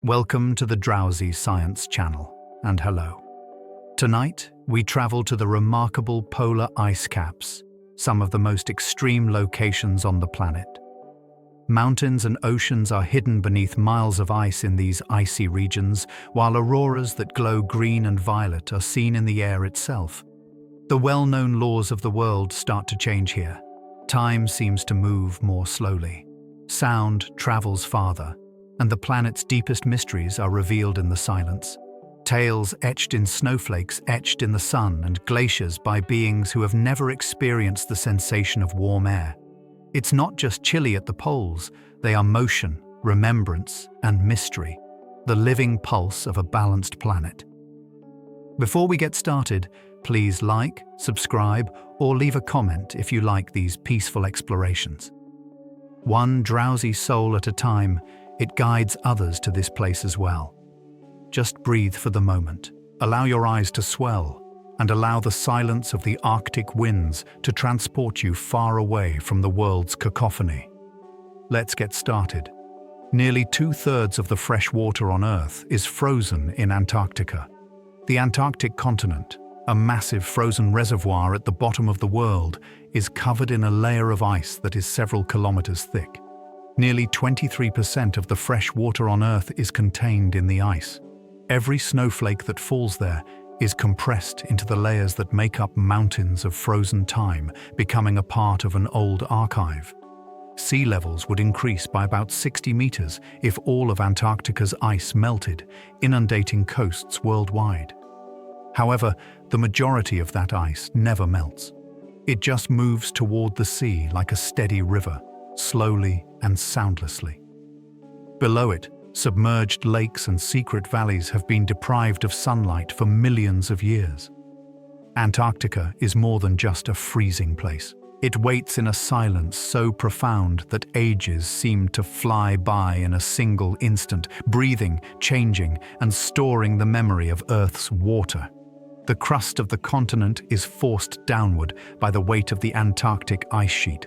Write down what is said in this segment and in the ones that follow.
Welcome to the Drowsy Science Channel, and hello. Tonight, we travel to the remarkable polar ice caps, some of the most extreme locations on the planet. Mountains and oceans are hidden beneath miles of ice in these icy regions, while auroras that glow green and violet are seen in the air itself. The well-known laws of the world start to change here. Time seems to move more slowly. Sound travels farther, and the planet's deepest mysteries are revealed in the silence. Tales etched in snowflakes etched in the sun, and glaciers by beings who have never experienced the sensation of warm air. It's not just chilly at the poles, they are motion, remembrance, and mystery, the living pulse of a balanced planet. Before we get started, please like, subscribe, or leave a comment if you like these peaceful explorations. One drowsy soul at a time, it guides others to this place as well. Just breathe for the moment, allow your eyes to swell, and allow the silence of the Arctic winds to transport you far away from the world's cacophony. Let's get started. Nearly 2/3 of the fresh water on Earth is frozen in Antarctica. The Antarctic continent, a massive frozen reservoir at the bottom of the world, is covered in a layer of ice that is several kilometers thick. Nearly 23% of the fresh water on Earth is contained in the ice. Every snowflake that falls there is compressed into the layers that make up mountains of frozen time, becoming a part of an old archive. Sea levels would increase by about 60 meters if all of Antarctica's ice melted, inundating coasts worldwide. However, the majority of that ice never melts. It just moves toward the sea like a steady river, slowly and soundlessly. Below it, submerged lakes and secret valleys have been deprived of sunlight for millions of years. Antarctica is more than just a freezing place. It waits in a silence so profound that ages seem to fly by in a single instant, breathing, changing, and storing the memory of Earth's water. The crust of the continent is forced downward by the weight of the Antarctic ice sheet.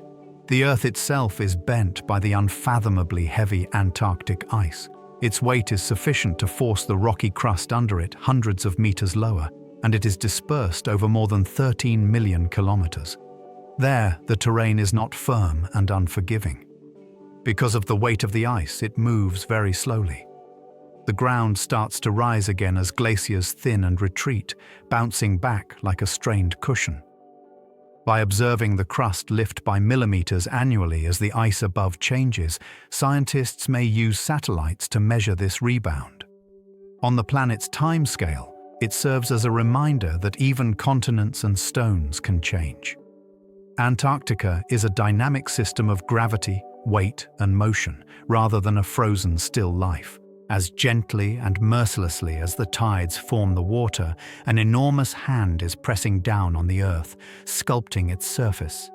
The Earth itself is bent by the unfathomably heavy Antarctic ice. Its weight is sufficient to force the rocky crust under it hundreds of meters lower, and it is dispersed over more than 13 million kilometers. There, the terrain is not firm and unforgiving. Because of the weight of the ice, it moves very slowly. The ground starts to rise again as glaciers thin and retreat, bouncing back like a strained cushion. By observing the crust lift by millimeters annually as the ice above changes, scientists may use satellites to measure this rebound. On the planet's timescale, it serves as a reminder that even continents and stones can change. Antarctica is a dynamic system of gravity, weight, and motion, rather than a frozen still life. As gently and mercilessly as the tides form the water, an enormous hand is pressing down on the Earth, sculpting its surface.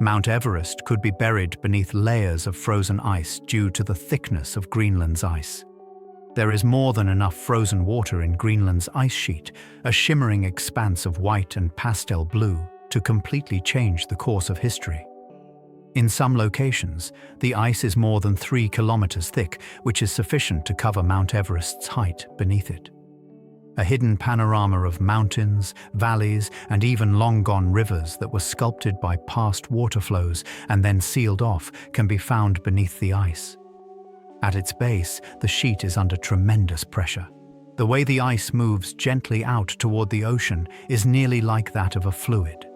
Mount Everest could be buried beneath layers of frozen ice due to the thickness of Greenland's ice. There is more than enough frozen water in Greenland's ice sheet, a shimmering expanse of white and pastel blue, to completely change the course of history. In some locations, the ice is more than 3 kilometers thick, which is sufficient to cover Mount Everest's height beneath it. A hidden panorama of mountains, valleys, and even long-gone rivers that were sculpted by past water flows and then sealed off can be found beneath the ice. At its base, the sheet is under tremendous pressure. The way the ice moves gently out toward the ocean is nearly like that of a fluid.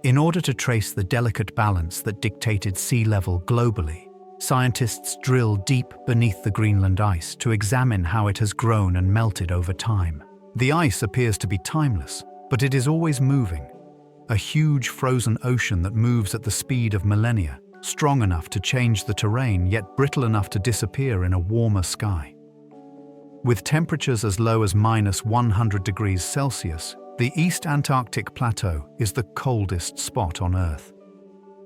In order to trace the delicate balance that dictated sea level globally, scientists drill deep beneath the Greenland ice to examine how it has grown and melted over time. The ice appears to be timeless, but it is always moving. A huge frozen ocean that moves at the speed of millennia, strong enough to change the terrain yet brittle enough to disappear in a warmer sky. With temperatures as low as -100 degrees Celsius, the East Antarctic Plateau is the coldest spot on Earth.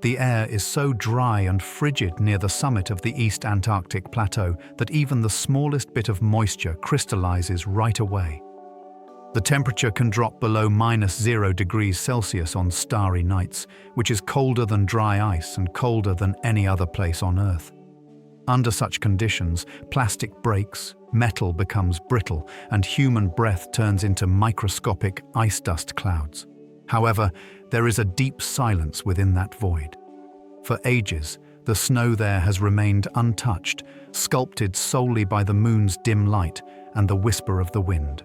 The air is so dry and frigid near the summit of the East Antarctic Plateau that even the smallest bit of moisture crystallizes right away. The temperature can drop below -0 degrees Celsius on starry nights, which is colder than dry ice and colder than any other place on Earth. Under such conditions, plastic breaks, metal becomes brittle, and human breath turns into microscopic ice dust clouds. However, there is a deep silence within that void. For ages, the snow there has remained untouched, sculpted solely by the moon's dim light and the whisper of the wind.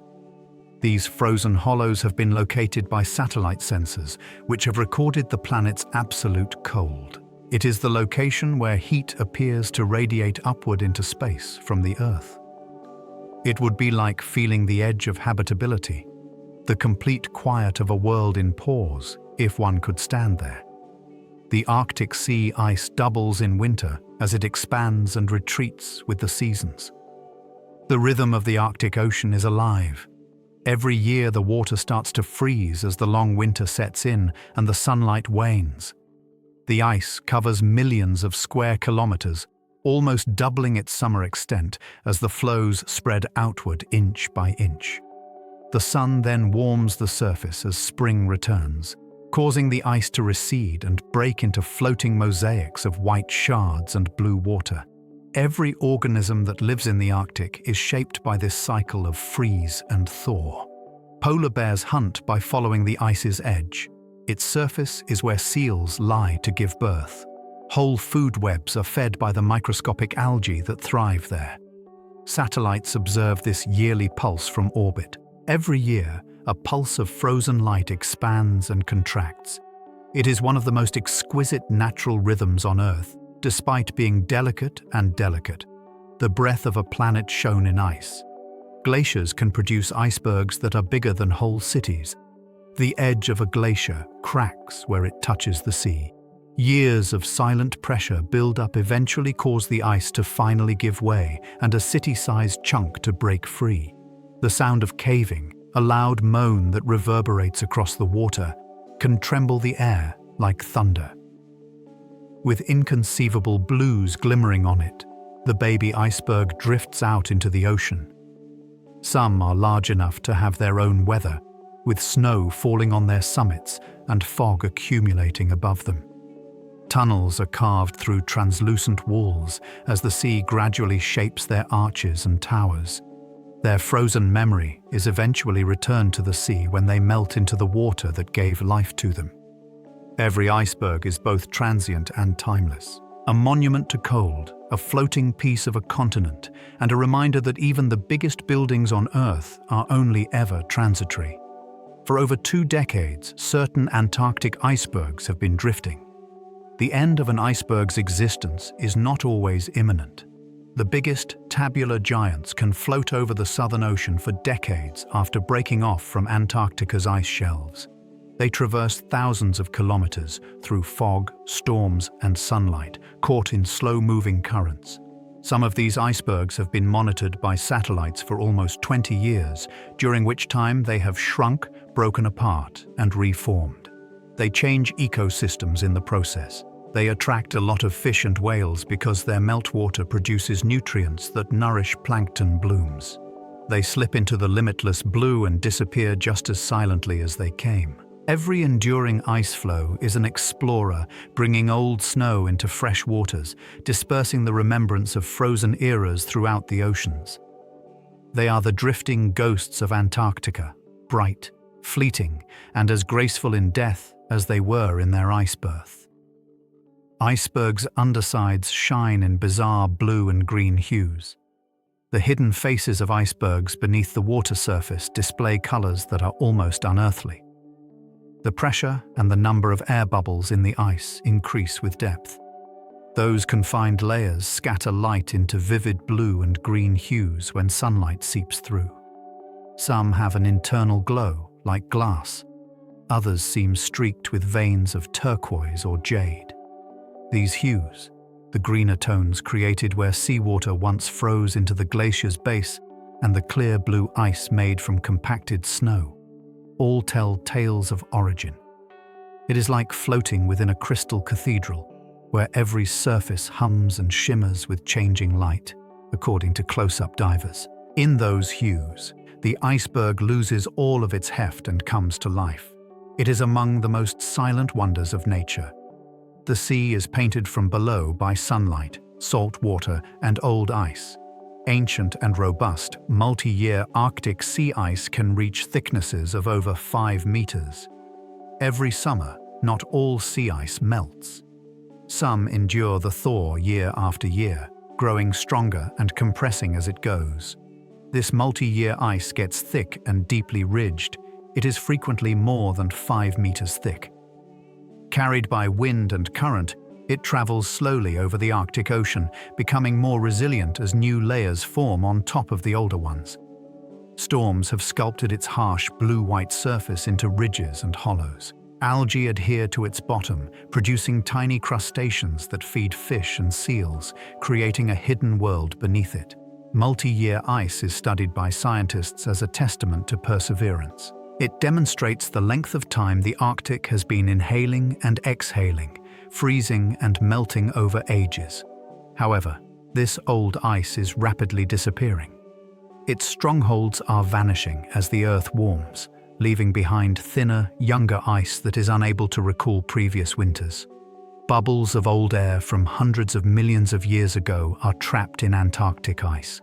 These frozen hollows have been located by satellite sensors, which have recorded the planet's absolute cold. It is the location where heat appears to radiate upward into space from the Earth. It would be like feeling the edge of habitability, the complete quiet of a world in pause, if one could stand there. The Arctic sea ice doubles in winter as it expands and retreats with the seasons. The rhythm of the Arctic Ocean is alive. Every year the water starts to freeze as the long winter sets in and the sunlight wanes. The ice covers millions of square kilometers, almost doubling its summer extent as the floes spread outward inch by inch. The sun then warms the surface as spring returns, causing the ice to recede and break into floating mosaics of white shards and blue water. Every organism that lives in the Arctic is shaped by this cycle of freeze and thaw. Polar bears hunt by following the ice's edge. Its surface is where seals lie to give birth. Whole food webs are fed by the microscopic algae that thrive there. Satellites observe this yearly pulse from orbit. Every year, a pulse of frozen light expands and contracts. It is one of the most exquisite natural rhythms on Earth, despite being delicate, the breath of a planet shown in ice. Glaciers can produce icebergs that are bigger than whole cities. The edge of a glacier cracks where it touches the sea. Years of silent pressure build up eventually cause the ice to finally give way and a city-sized chunk to break free. The sound of caving, a loud moan that reverberates across the water, can tremble the air like thunder. With inconceivable blues glimmering on it, the baby iceberg drifts out into the ocean. Some are large enough to have their own weather, with snow falling on their summits and fog accumulating above them. Tunnels are carved through translucent walls as the sea gradually shapes their arches and towers. Their frozen memory is eventually returned to the sea when they melt into the water that gave life to them. Every iceberg is both transient and timeless, a monument to cold, a floating piece of a continent, and a reminder that even the biggest buildings on Earth are only ever transitory. For over 2 decades, certain Antarctic icebergs have been drifting. The end of an iceberg's existence is not always imminent. The biggest tabular giants can float over the Southern Ocean for decades after breaking off from Antarctica's ice shelves. They traverse thousands of kilometers through fog, storms, and sunlight, caught in slow-moving currents. Some of these icebergs have been monitored by satellites for almost 20 years, during which time they have shrunk, broken apart, and reformed. They change ecosystems in the process. They attract a lot of fish and whales because their meltwater produces nutrients that nourish plankton blooms. They slip into the limitless blue and disappear just as silently as they came. Every enduring ice flow is an explorer, bringing old snow into fresh waters, dispersing the remembrance of frozen eras throughout the oceans. They are the drifting ghosts of Antarctica, bright, fleeting, and as graceful in death as they were in their ice birth. Icebergs' undersides shine in bizarre blue and green hues. The hidden faces of icebergs beneath the water surface display colors that are almost unearthly. The pressure and the number of air bubbles in the ice increase with depth. Those confined layers scatter light into vivid blue and green hues when sunlight seeps through. Some have an internal glow, like glass. Others seem streaked with veins of turquoise or jade. These hues, the greener tones created where seawater once froze into the glacier's base, and the clear blue ice made from compacted snow, all tell tales of origin. It is like floating within a crystal cathedral, where every surface hums and shimmers with changing light, according to close-up divers. In those hues, the iceberg loses all of its heft and comes to life. It is among the most silent wonders of nature. The sea is painted from below by sunlight, salt water, and old ice. Ancient and robust, multi-year Arctic sea ice can reach thicknesses of over 5 meters. Every summer, not all sea ice melts. Some endure the thaw year after year, growing stronger and compressing as it goes. This multi-year ice gets thick and deeply ridged. It is frequently more than 5 meters thick. Carried by wind and current, it travels slowly over the Arctic Ocean, becoming more resilient as new layers form on top of the older ones. Storms have sculpted its harsh blue-white surface into ridges and hollows. Algae adhere to its bottom, producing tiny crustaceans that feed fish and seals, creating a hidden world beneath it. Multi-year ice is studied by scientists as a testament to perseverance. It demonstrates the length of time the Arctic has been inhaling and exhaling, freezing and melting over ages. However, this old ice is rapidly disappearing. Its strongholds are vanishing as the Earth warms, leaving behind thinner, younger ice that is unable to recall previous winters. Bubbles of old air from hundreds of millions of years ago are trapped in Antarctic ice.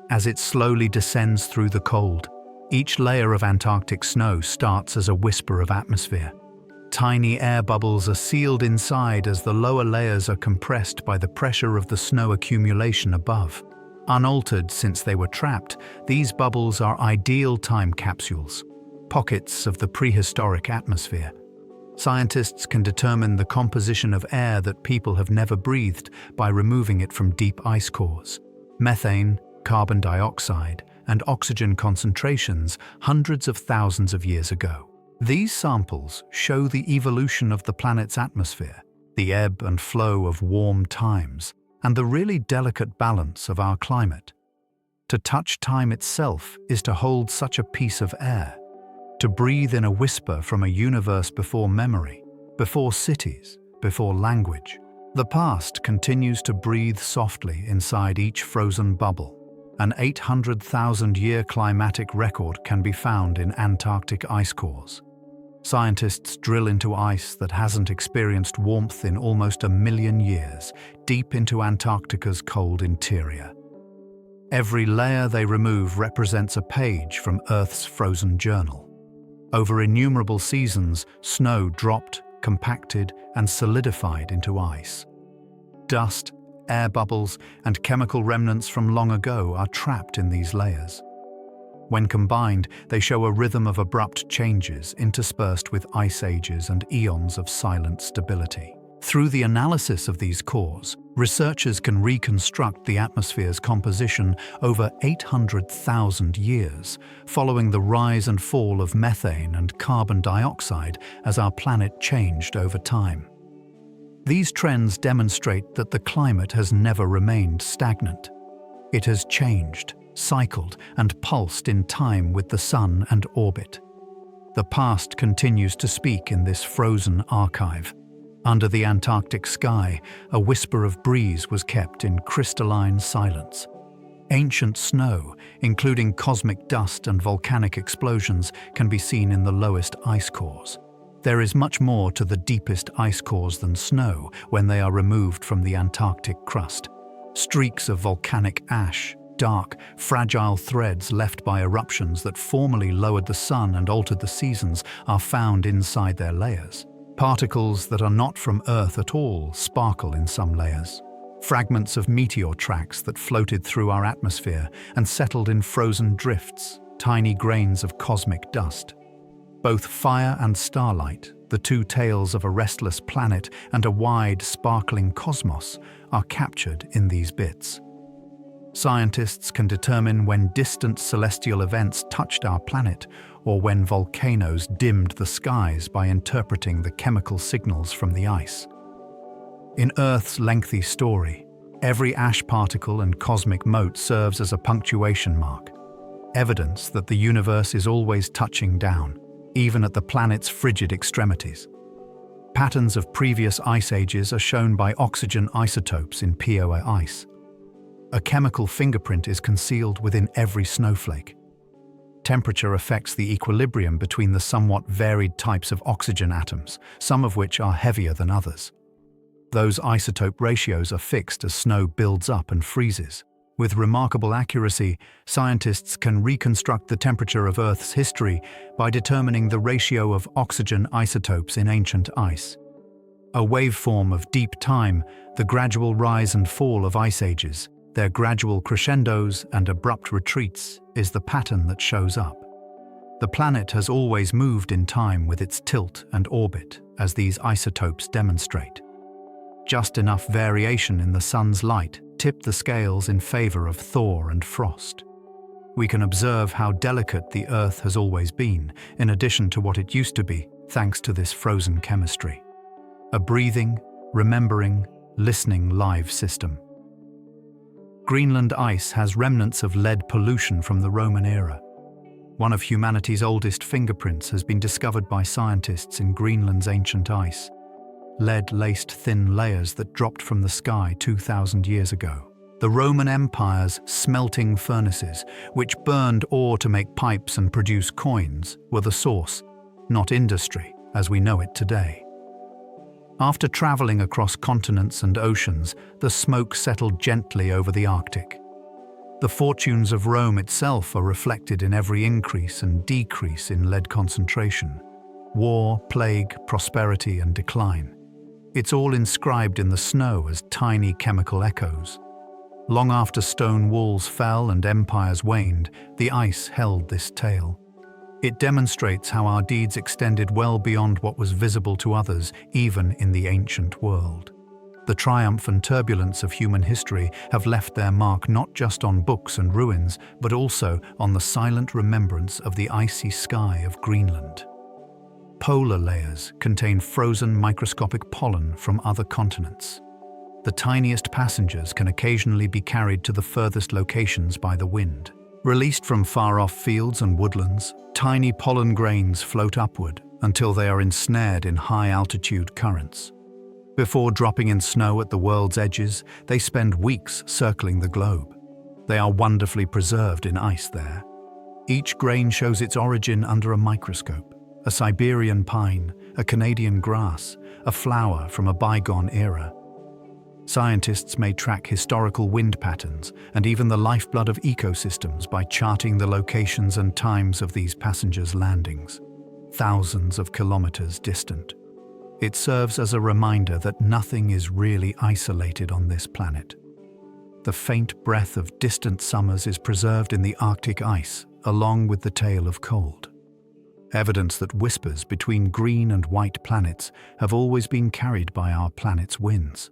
As it slowly descends through the cold, each layer of Antarctic snow starts as a whisper of atmosphere. Tiny air bubbles are sealed inside as the lower layers are compressed by the pressure of the snow accumulation above. Unaltered since they were trapped, these bubbles are ideal time capsules, pockets of the prehistoric atmosphere. Scientists can determine the composition of air that people have never breathed by removing it from deep ice cores. Methane, carbon dioxide, and oxygen concentrations hundreds of thousands of years ago. These samples show the evolution of the planet's atmosphere, the ebb and flow of warm times, and the really delicate balance of our climate. To touch time itself is to hold such a piece of air, to breathe in a whisper from a universe before memory, before cities, before language. The past continues to breathe softly inside each frozen bubble. An 800,000-year climatic record can be found in Antarctic ice cores. Scientists drill into ice that hasn't experienced warmth in almost 1 million years, deep into Antarctica's cold interior. Every layer they remove represents a page from Earth's frozen journal. Over innumerable seasons, snow dropped, compacted, and solidified into ice. Dust, air bubbles, and chemical remnants from long ago are trapped in these layers. When combined, they show a rhythm of abrupt changes interspersed with ice ages and eons of silent stability. Through the analysis of these cores, researchers can reconstruct the atmosphere's composition over 800,000 years, following the rise and fall of methane and carbon dioxide as our planet changed over time. These trends demonstrate that the climate has never remained stagnant. It has changed, cycled, and pulsed in time with the sun and orbit. The past continues to speak in this frozen archive. Under the Antarctic sky, a whisper of breeze was kept in crystalline silence. Ancient snow, including cosmic dust and volcanic explosions, can be seen in the lowest ice cores. There is much more to the deepest ice cores than snow when they are removed from the Antarctic crust. Streaks of volcanic ash, dark, fragile threads left by eruptions that formerly lowered the sun and altered the seasons, are found inside their layers. Particles that are not from Earth at all sparkle in some layers. Fragments of meteor tracks that floated through our atmosphere and settled in frozen drifts, tiny grains of cosmic dust. Both fire and starlight, the two tails of a restless planet and a wide, sparkling cosmos, are captured in these bits. Scientists can determine when distant celestial events touched our planet or when volcanoes dimmed the skies by interpreting the chemical signals from the ice. In Earth's lengthy story, every ash particle and cosmic mote serves as a punctuation mark, evidence that the universe is always touching down, even at the planet's frigid extremities. Patterns of previous ice ages are shown by oxygen isotopes in POA ice. A chemical fingerprint is concealed within every snowflake. Temperature affects the equilibrium between the somewhat varied types of oxygen atoms, some of which are heavier than others. Those isotope ratios are fixed as snow builds up and freezes. With remarkable accuracy, scientists can reconstruct the temperature of Earth's history by determining the ratio of oxygen isotopes in ancient ice. A waveform of deep time, the gradual rise and fall of ice ages, their gradual crescendos and abrupt retreats, is the pattern that shows up. The planet has always moved in time with its tilt and orbit, as these isotopes demonstrate. Just enough variation in the sun's light tipped the scales in favor of thaw and frost. We can observe how delicate the Earth has always been, in addition to what it used to be, thanks to this frozen chemistry. A breathing, remembering, listening live system. Greenland ice has remnants of lead pollution from the Roman era. One of humanity's oldest fingerprints has been discovered by scientists in Greenland's ancient ice. Lead-laced thin layers that dropped from the sky 2,000 years ago. The Roman Empire's smelting furnaces, which burned ore to make pipes and produce coins, were the source, not industry, as we know it today. After traveling across continents and oceans, the smoke settled gently over the Arctic. The fortunes of Rome itself are reflected in every increase and decrease in lead concentration. War, plague, prosperity, and decline. It's all inscribed in the snow as tiny chemical echoes. Long after stone walls fell and empires waned, the ice held this tale. It demonstrates how our deeds extended well beyond what was visible to others, even in the ancient world. The triumph and turbulence of human history have left their mark not just on books and ruins, but also on the silent remembrance of the icy sky of Greenland. Polar layers contain frozen microscopic pollen from other continents. The tiniest passengers can occasionally be carried to the furthest locations by the wind. Released from far-off fields and woodlands, tiny pollen grains float upward until they are ensnared in high-altitude currents. Before dropping in snow at the world's edges, they spend weeks circling the globe. They are wonderfully preserved in ice there. Each grain shows its origin under a microscope. A Siberian pine, a Canadian grass, a flower from a bygone era. Scientists may track historical wind patterns and even the lifeblood of ecosystems by charting the locations and times of these passengers' landings, thousands of kilometers distant. It serves as a reminder that nothing is really isolated on this planet. The faint breath of distant summers is preserved in the Arctic ice, along with the tale of cold. Evidence that whispers between green and white planets have always been carried by our planet's winds.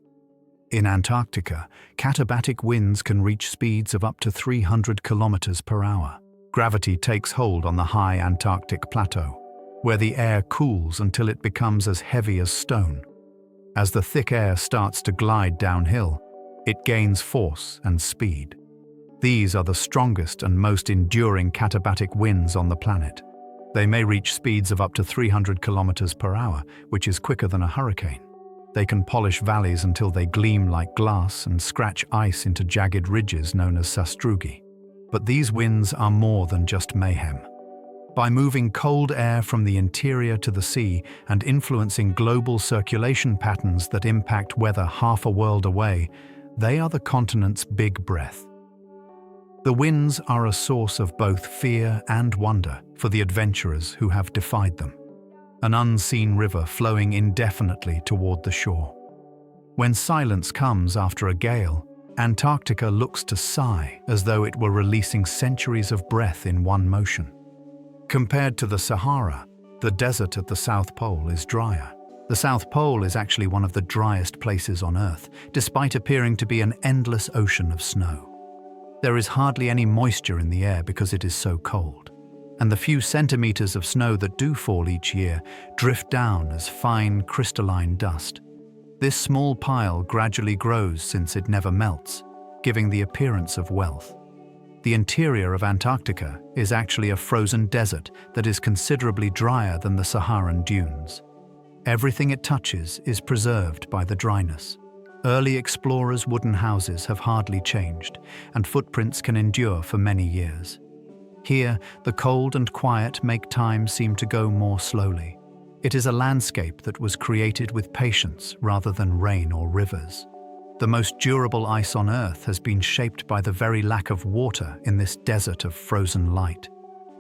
In Antarctica, katabatic winds can reach speeds of up to 300 kilometers per hour. Gravity takes hold on the high Antarctic plateau, where the air cools until it becomes as heavy as stone. As the thick air starts to glide downhill, it gains force and speed. These are the strongest and most enduring katabatic winds on the planet. They may reach speeds of up to 300 kilometers per hour, which is quicker than a hurricane. They can polish valleys until they gleam like glass and scratch ice into jagged ridges known as sastrugi. But these winds are more than just mayhem. By moving cold air from the interior to the sea and influencing global circulation patterns that impact weather half a world away, they are the continent's big breath. The winds are a source of both fear and wonder for the adventurers who have defied them. An unseen river flowing indefinitely toward the shore. When silence comes after a gale, Antarctica looks to sigh as though it were releasing centuries of breath in one motion. Compared to the Sahara, the desert at the South Pole is drier. The South Pole is actually one of the driest places on Earth, despite appearing to be an endless ocean of snow. There is hardly any moisture in the air because it is so cold, and the few centimeters of snow that do fall each year drift down as fine crystalline dust. This small pile gradually grows since it never melts, giving the appearance of wealth. The interior of Antarctica is actually a frozen desert that is considerably drier than the Saharan dunes. Everything it touches is preserved by the dryness. Early explorers' wooden houses have hardly changed, and footprints can endure for many years. Here, the cold and quiet make time seem to go more slowly. It is a landscape that was created with patience rather than rain or rivers. The most durable ice on Earth has been shaped by the very lack of water in this desert of frozen light.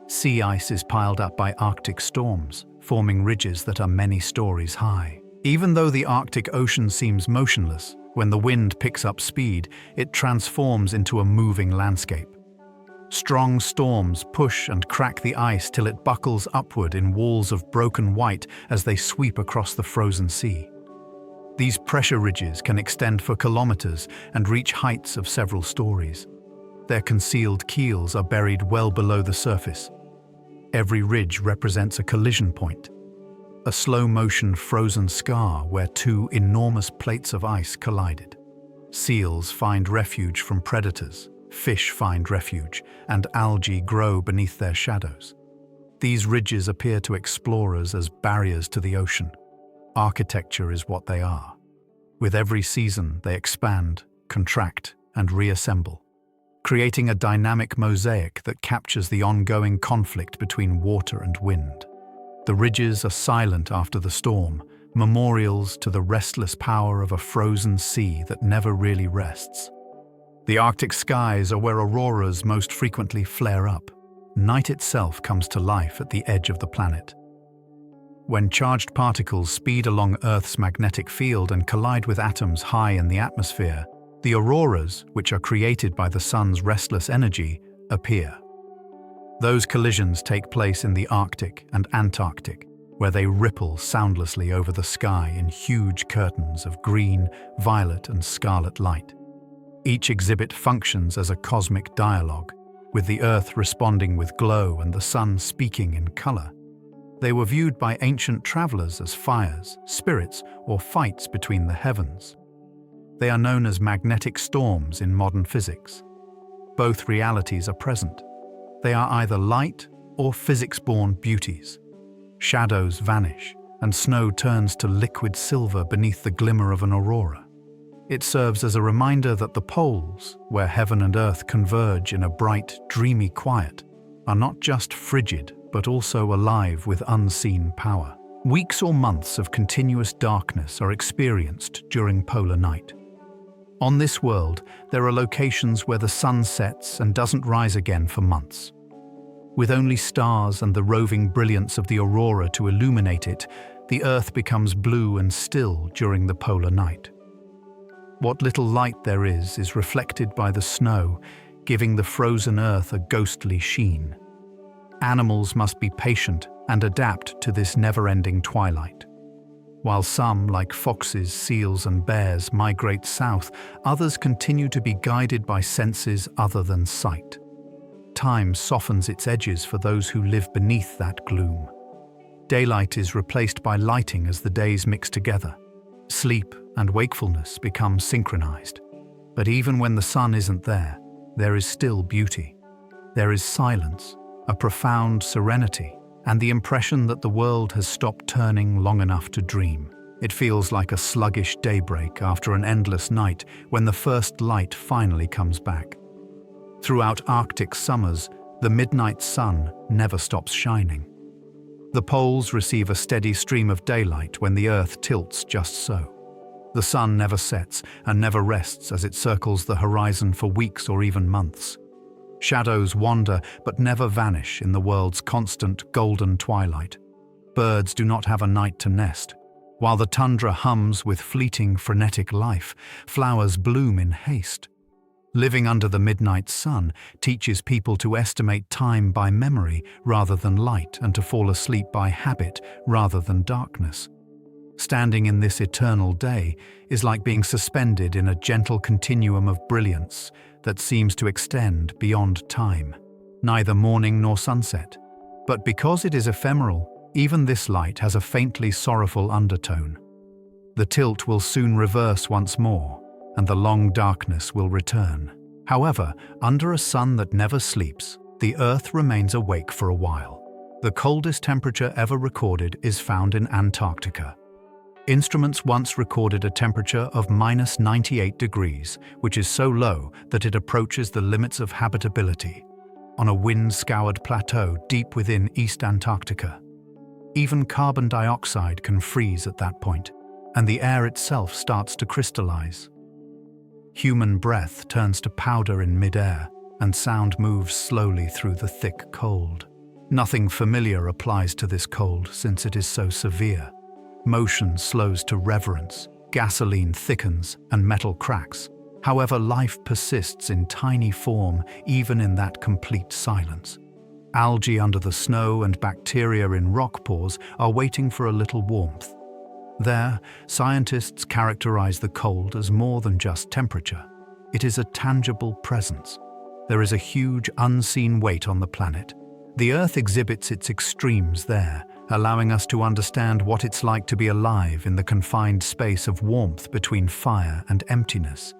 Sea ice is piled up by Arctic storms, forming ridges that are many stories high. Even though the Arctic Ocean seems motionless, when the wind picks up speed, it transforms into a moving landscape. Strong storms push and crack the ice till it buckles upward in walls of broken white as they sweep across the frozen sea. These pressure ridges can extend for kilometers and reach heights of several stories. Their concealed keels are buried well below the surface. Every ridge represents a collision point, a slow-motion frozen scar where two enormous plates of ice collided. Seals find refuge from predators, fish find refuge, and algae grow beneath their shadows. These ridges appear to explorers as barriers to the ocean. Architecture is what they are. With every season, they expand, contract, and reassemble, creating a dynamic mosaic that captures the ongoing conflict between water and wind. The ridges are silent after the storm, memorials to the restless power of a frozen sea that never really rests. The Arctic skies are where auroras most frequently flare up. Night itself comes to life at the edge of the planet. When charged particles speed along Earth's magnetic field and collide with atoms high in the atmosphere, the auroras, which are created by the sun's restless energy, appear. Those collisions take place in the Arctic and Antarctic, where they ripple soundlessly over the sky in huge curtains of green, violet, and scarlet light. Each exhibit functions as a cosmic dialogue, with the Earth responding with glow and the sun speaking in color. They were viewed by ancient travelers as fires, spirits, or fights between the heavens. They are known as magnetic storms in modern physics. Both realities are present. They are either light or physics-born beauties. Shadows vanish, and snow turns to liquid silver beneath the glimmer of an aurora. It serves as a reminder that the poles, where heaven and earth converge in a bright, dreamy quiet, are not just frigid, but also alive with unseen power. Weeks or months of continuous darkness are experienced during polar night. On this world, there are locations where the sun sets and doesn't rise again for months. With only stars and the roving brilliance of the aurora to illuminate it, the Earth becomes blue and still during the polar night. What little light there is reflected by the snow, giving the frozen Earth a ghostly sheen. Animals must be patient and adapt to this never-ending twilight. While some, like foxes, seals, and bears, migrate south, others continue to be guided by senses other than sight. Time softens its edges for those who live beneath that gloom. Daylight is replaced by lighting as the days mix together. Sleep and wakefulness become synchronized. But even when the sun isn't there, there is still beauty. There is silence, a profound serenity, and the impression that the world has stopped turning long enough to dream. It feels like a sluggish daybreak after an endless night when the first light finally comes back. Throughout Arctic summers, the midnight sun never stops shining. The poles receive a steady stream of daylight when the Earth tilts just so. The sun never sets and never rests as it circles the horizon for weeks or even months. Shadows wander but never vanish in the world's constant golden twilight. Birds do not have a night to nest. While the tundra hums with fleeting, frenetic life, flowers bloom in haste. Living under the midnight sun teaches people to estimate time by memory rather than light and to fall asleep by habit rather than darkness. Standing in this eternal day is like being suspended in a gentle continuum of brilliance that seems to extend beyond time, neither morning nor sunset. But because it is ephemeral, even this light has a faintly sorrowful undertone. The tilt will soon reverse once more, and the long darkness will return. However, under a sun that never sleeps, the Earth remains awake for a while. The coldest temperature ever recorded is found in Antarctica. Instruments once recorded a temperature of -98 degrees, which is so low that it approaches the limits of habitability, on a wind-scoured plateau deep within East Antarctica. Even carbon dioxide can freeze at that point, and the air itself starts to crystallize. Human breath turns to powder in mid-air, and sound moves slowly through the thick cold. Nothing familiar applies to this cold since it is so severe. Motion slows to reverence, gasoline thickens, and metal cracks. However, life persists in tiny form even in that complete silence. Algae under the snow and bacteria in rock pores are waiting for a little warmth. There, scientists characterize the cold as more than just temperature. It is a tangible presence. There is a huge, unseen weight on the planet. The Earth exhibits its extremes there, allowing us to understand what it's like to be alive in the confined space of warmth between fire and emptiness.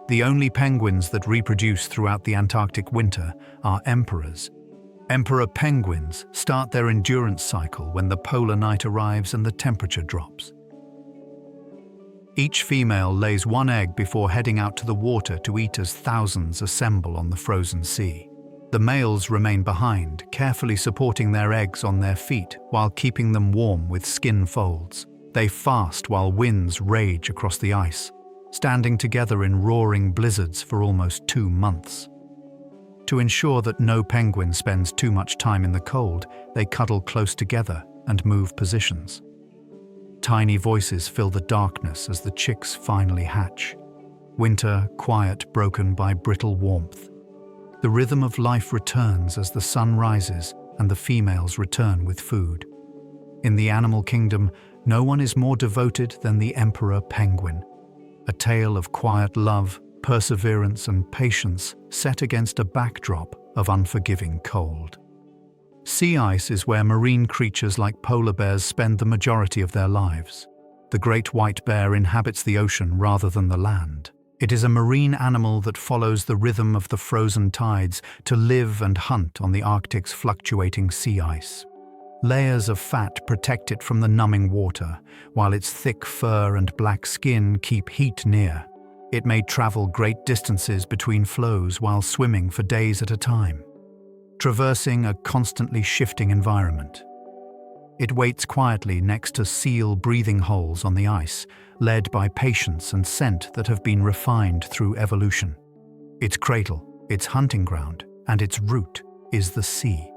The only penguins that reproduce throughout the Antarctic winter are emperors. Emperor penguins start their endurance cycle when the polar night arrives and the temperature drops. Each female lays one egg before heading out to the water to eat as thousands assemble on the frozen sea. The males remain behind, carefully supporting their eggs on their feet while keeping them warm with skin folds. They fast while winds rage across the ice, standing together in roaring blizzards for almost 2 months. To ensure that no penguin spends too much time in the cold, they cuddle close together and move positions. Tiny voices fill the darkness as the chicks finally hatch. Winter, quiet, broken by brittle warmth. The rhythm of life returns as the sun rises and the females return with food. In the animal kingdom, no one is more devoted than the emperor penguin. A tale of quiet love, perseverance and patience set against a backdrop of unforgiving cold. Sea ice is where marine creatures like polar bears spend the majority of their lives. The great white bear inhabits the ocean rather than the land. It is a marine animal that follows the rhythm of the frozen tides to live and hunt on the Arctic's fluctuating sea ice. Layers of fat protect it from the numbing water, while its thick fur and black skin keep heat near. It may travel great distances between flows while swimming for days at a time, traversing a constantly shifting environment. It waits quietly next to seal breathing holes on the ice, led by patience and scent that have been refined through evolution. Its cradle, its hunting ground, and its root is the sea.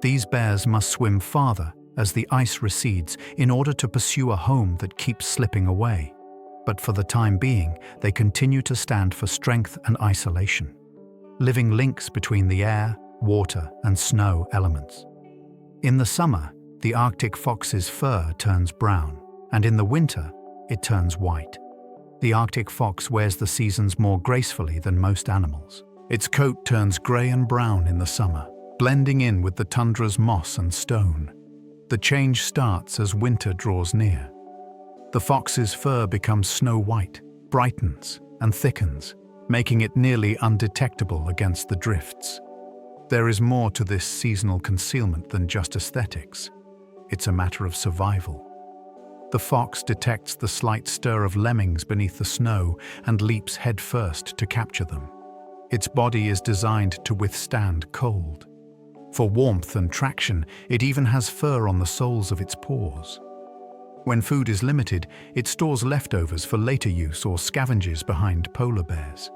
These bears must swim farther as the ice recedes in order to pursue a home that keeps slipping away. But for the time being, they continue to stand for strength and isolation, living links between the air, water, and snow elements. In the summer, the Arctic fox's fur turns brown, and in the winter, it turns white. The Arctic fox wears the seasons more gracefully than most animals. Its coat turns grey and brown in the summer, blending in with the tundra's moss and stone. The change starts as winter draws near. The fox's fur becomes snow white, brightens, and thickens, making it nearly undetectable against the drifts. There is more to this seasonal concealment than just aesthetics. It's a matter of survival. The fox detects the slight stir of lemmings beneath the snow and leaps headfirst to capture them. Its body is designed to withstand cold. For warmth and traction, it even has fur on the soles of its paws. When food is limited, it stores leftovers for later use or scavenges behind polar bears.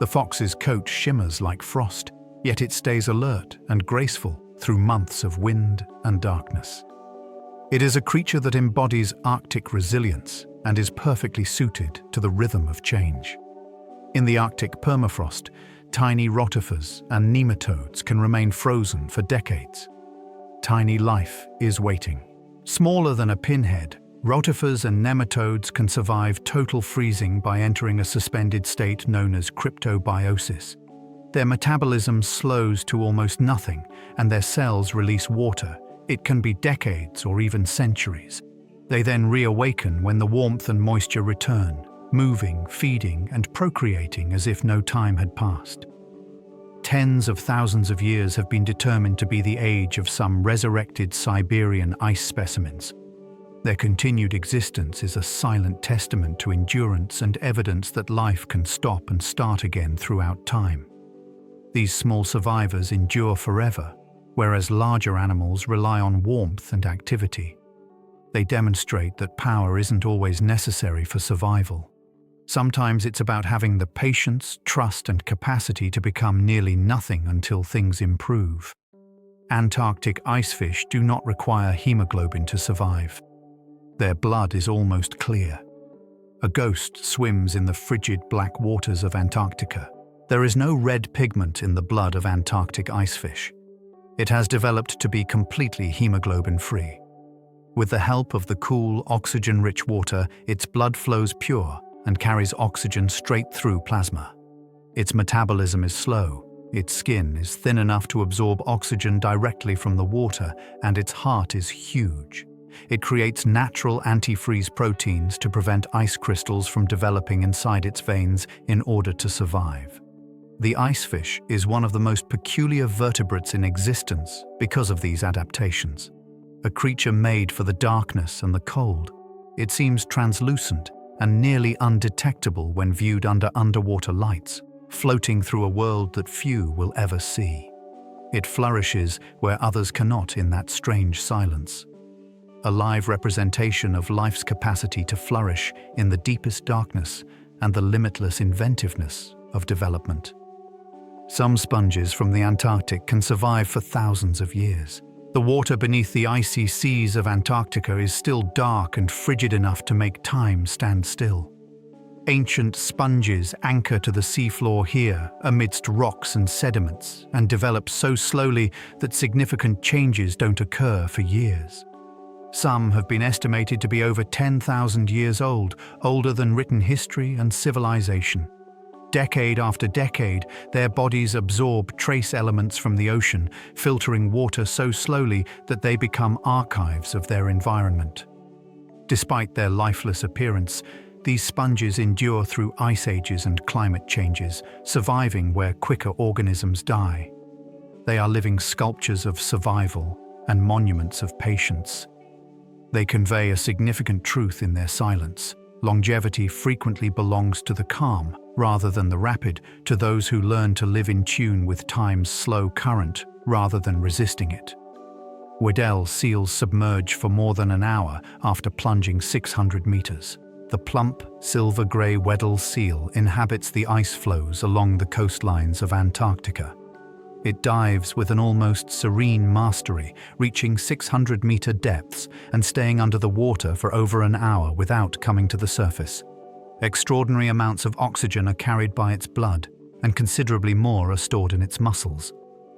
The fox's coat shimmers like frost, yet it stays alert and graceful through months of wind and darkness. It is a creature that embodies Arctic resilience and is perfectly suited to the rhythm of change. In the Arctic permafrost, tiny rotifers and nematodes can remain frozen for decades. Tiny life is waiting. Smaller than a pinhead, rotifers and nematodes can survive total freezing by entering a suspended state known as cryptobiosis. Their metabolism slows to almost nothing, and their cells release water. It can be decades or even centuries. They then reawaken when the warmth and moisture return, moving, feeding, and procreating as if no time had passed. Tens of thousands of years have been determined to be the age of some resurrected Siberian ice specimens. Their continued existence is a silent testament to endurance and evidence that life can stop and start again throughout time. These small survivors endure forever, whereas larger animals rely on warmth and activity. They demonstrate that power isn't always necessary for survival. Sometimes it's about having the patience, trust, and capacity to become nearly nothing until things improve. Antarctic icefish do not require hemoglobin to survive. Their blood is almost clear. A ghost swims in the frigid black waters of Antarctica. There is no red pigment in the blood of Antarctic icefish. It has developed to be completely hemoglobin-free. With the help of the cool, oxygen-rich water, its blood flows pure and carries oxygen straight through plasma. Its metabolism is slow, its skin is thin enough to absorb oxygen directly from the water, and its heart is huge. It creates natural antifreeze proteins to prevent ice crystals from developing inside its veins in order to survive. The icefish is one of the most peculiar vertebrates in existence because of these adaptations. A creature made for the darkness and the cold, it seems translucent and nearly undetectable when viewed under underwater lights, floating through a world that few will ever see. It flourishes where others cannot in that strange silence. A live representation of life's capacity to flourish in the deepest darkness and the limitless inventiveness of development. Some sponges from the Antarctic can survive for thousands of years. The water beneath the icy seas of Antarctica is still dark and frigid enough to make time stand still. Ancient sponges anchor to the seafloor here amidst rocks and sediments and develop so slowly that significant changes don't occur for years. Some have been estimated to be over 10,000 years old, older than written history and civilization. Decade after decade, their bodies absorb trace elements from the ocean, filtering water so slowly that they become archives of their environment. Despite their lifeless appearance, these sponges endure through ice ages and climate changes, surviving where quicker organisms die. They are living sculptures of survival and monuments of patience. They convey a significant truth in their silence. Longevity frequently belongs to the calm, rather than the rapid, to those who learn to live in tune with time's slow current, rather than resisting it. Weddell seals submerge for more than an hour after plunging 600 meters. The plump, silver-grey Weddell seal inhabits the ice floes along the coastlines of Antarctica. It dives with an almost serene mastery, reaching 600-meter depths and staying under the water for over an hour without coming to the surface. Extraordinary amounts of oxygen are carried by its blood, and considerably more are stored in its muscles.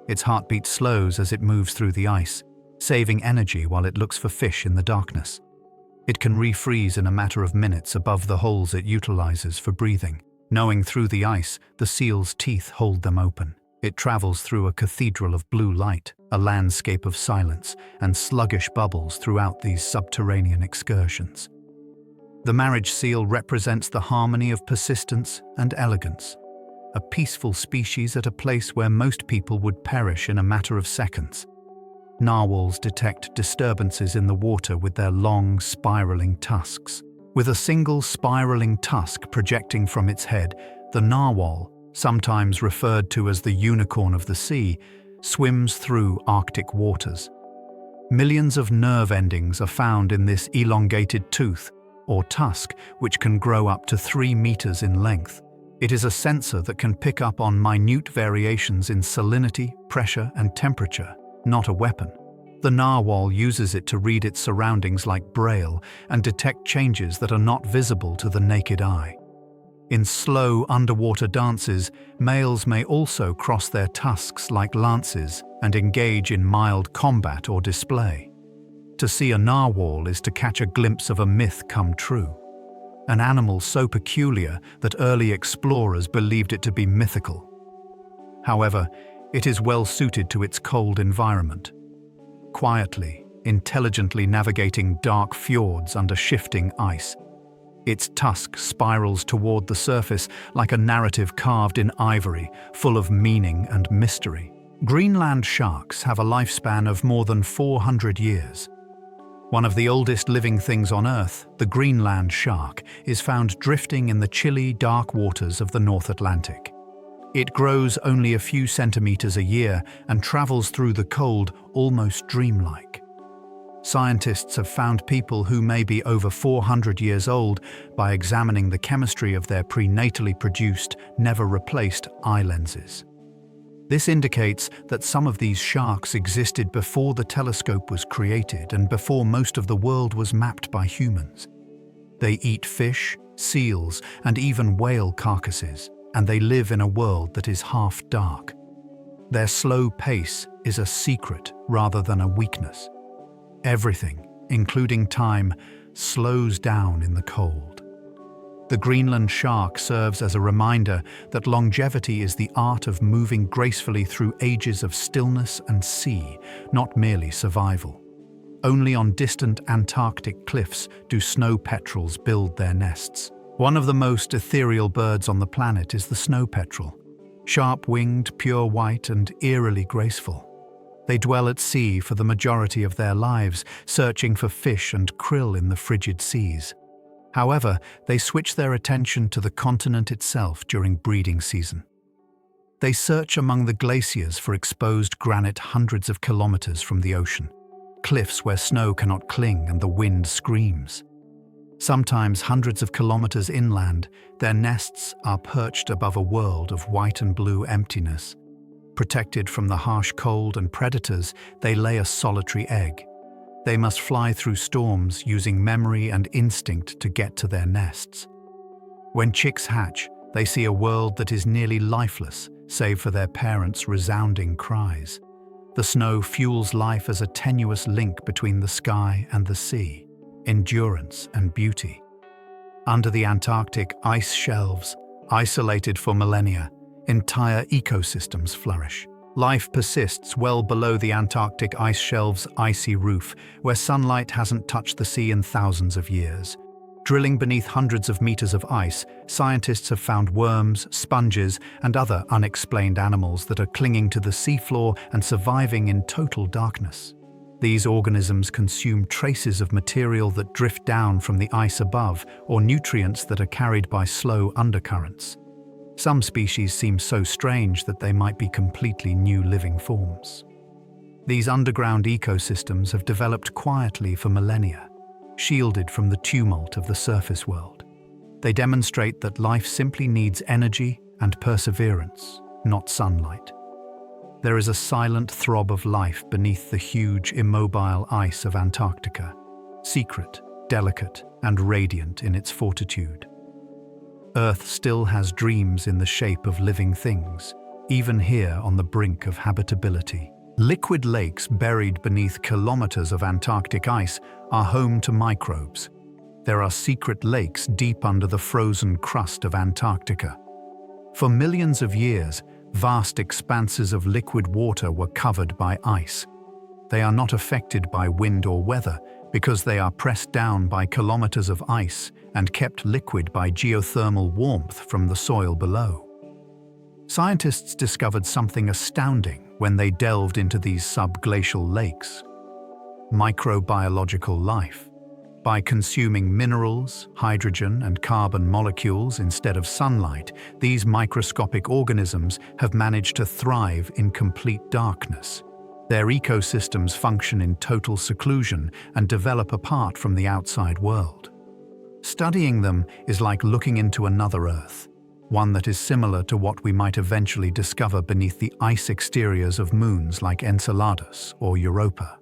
Its heartbeat slows as it moves through the ice, saving energy while it looks for fish in the darkness. It can refreeze in a matter of minutes above the holes it utilizes for breathing. Knowing through the ice, the seal's teeth hold them open. It travels through a cathedral of blue light, a landscape of silence, and sluggish bubbles throughout these subterranean excursions. The marriage seal represents the harmony of persistence and elegance, a peaceful species at a place where most people would perish in a matter of seconds. Narwhals detect disturbances in the water with their long, spiraling tusks. With a single spiraling tusk projecting from its head, the narwhal, sometimes referred to as the unicorn of the sea, swims through Arctic waters. Millions of nerve endings are found in this elongated tooth, or tusk, which can grow up to 3 meters in length. It is a sensor that can pick up on minute variations in salinity, pressure, and temperature, not a weapon. The narwhal uses it to read its surroundings like braille and detect changes that are not visible to the naked eye. In slow underwater dances, males may also cross their tusks like lances and engage in mild combat or display. To see a narwhal is to catch a glimpse of a myth come true. An animal so peculiar that early explorers believed it to be mythical. However, it is well suited to its cold environment. Quietly, intelligently navigating dark fjords under shifting ice, its tusk spirals toward the surface like a narrative carved in ivory, full of meaning and mystery. Greenland sharks have a lifespan of more than 400 years. One of the oldest living things on Earth, the Greenland shark, is found drifting in the chilly, dark waters of the North Atlantic. It grows only a few centimeters a year and travels through the cold almost dreamlike. Scientists have found people who may be over 400 years old by examining the chemistry of their prenatally produced, never replaced eye lenses. This indicates that some of these sharks existed before the telescope was created and before most of the world was mapped by humans. They eat fish, seals, and even whale carcasses, and they live in a world that is half dark. Their slow pace is a secret rather than a weakness. Everything, including time, slows down in the cold. The Greenland shark serves as a reminder that longevity is the art of moving gracefully through ages of stillness and sea, not merely survival. Only on distant Antarctic cliffs do snow petrels build their nests. One of the most ethereal birds on the planet is the snow petrel, sharp-winged, pure white, and eerily graceful. They dwell at sea for the majority of their lives, searching for fish and krill in the frigid seas. However, they switch their attention to the continent itself during breeding season. They search among the glaciers for exposed granite hundreds of kilometers from the ocean, cliffs where snow cannot cling and the wind screams. Sometimes hundreds of kilometers inland, their nests are perched above a world of white and blue emptiness. Protected from the harsh cold and predators, they lay a solitary egg. They must fly through storms using memory and instinct to get to their nests. When chicks hatch, they see a world that is nearly lifeless, save for their parents' resounding cries. The snow fuels life as a tenuous link between the sky and the sea, endurance and beauty. Under the Antarctic ice shelves, isolated for millennia, entire ecosystems flourish. Life persists well below the Antarctic ice shelf's icy roof, where sunlight hasn't touched the sea in thousands of years. Drilling beneath hundreds of meters of ice, scientists have found worms, sponges, and other unexplained animals that are clinging to the seafloor and surviving in total darkness. These organisms consume traces of material that drift down from the ice above, or nutrients that are carried by slow undercurrents. Some species seem so strange that they might be completely new living forms. These underground ecosystems have developed quietly for millennia, shielded from the tumult of the surface world. They demonstrate that life simply needs energy and perseverance, not sunlight. There is a silent throb of life beneath the huge, immobile ice of Antarctica, secret, delicate, and radiant in its fortitude. Earth still has dreams in the shape of living things, even here on the brink of habitability. Liquid lakes buried beneath kilometers of Antarctic ice are home to microbes. There are secret lakes deep under the frozen crust of Antarctica. For millions of years, vast expanses of liquid water were covered by ice. They are not affected by wind or weather because they are pressed down by kilometers of ice and kept liquid by geothermal warmth from the soil below. Scientists discovered something astounding when they delved into these subglacial lakes: microbiological life. By consuming minerals, hydrogen, and carbon molecules instead of sunlight, these microscopic organisms have managed to thrive in complete darkness. Their ecosystems function in total seclusion and develop apart from the outside world. Studying them is like looking into another Earth, one that is similar to what we might eventually discover beneath the ice exteriors of moons like Enceladus or Europa.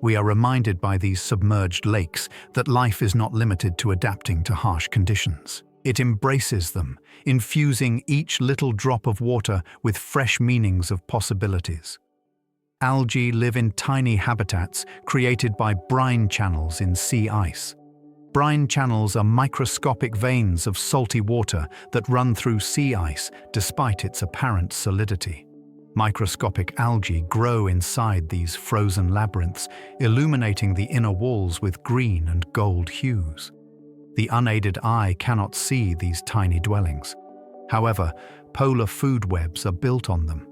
We are reminded by these submerged lakes that life is not limited to adapting to harsh conditions. It embraces them, infusing each little drop of water with fresh meanings of possibilities. Algae live in tiny habitats created by brine channels in sea ice. Brine channels are microscopic veins of salty water that run through sea ice despite its apparent solidity. Microscopic algae grow inside these frozen labyrinths, illuminating the inner walls with green and gold hues. The unaided eye cannot see these tiny dwellings. However, polar food webs are built on them.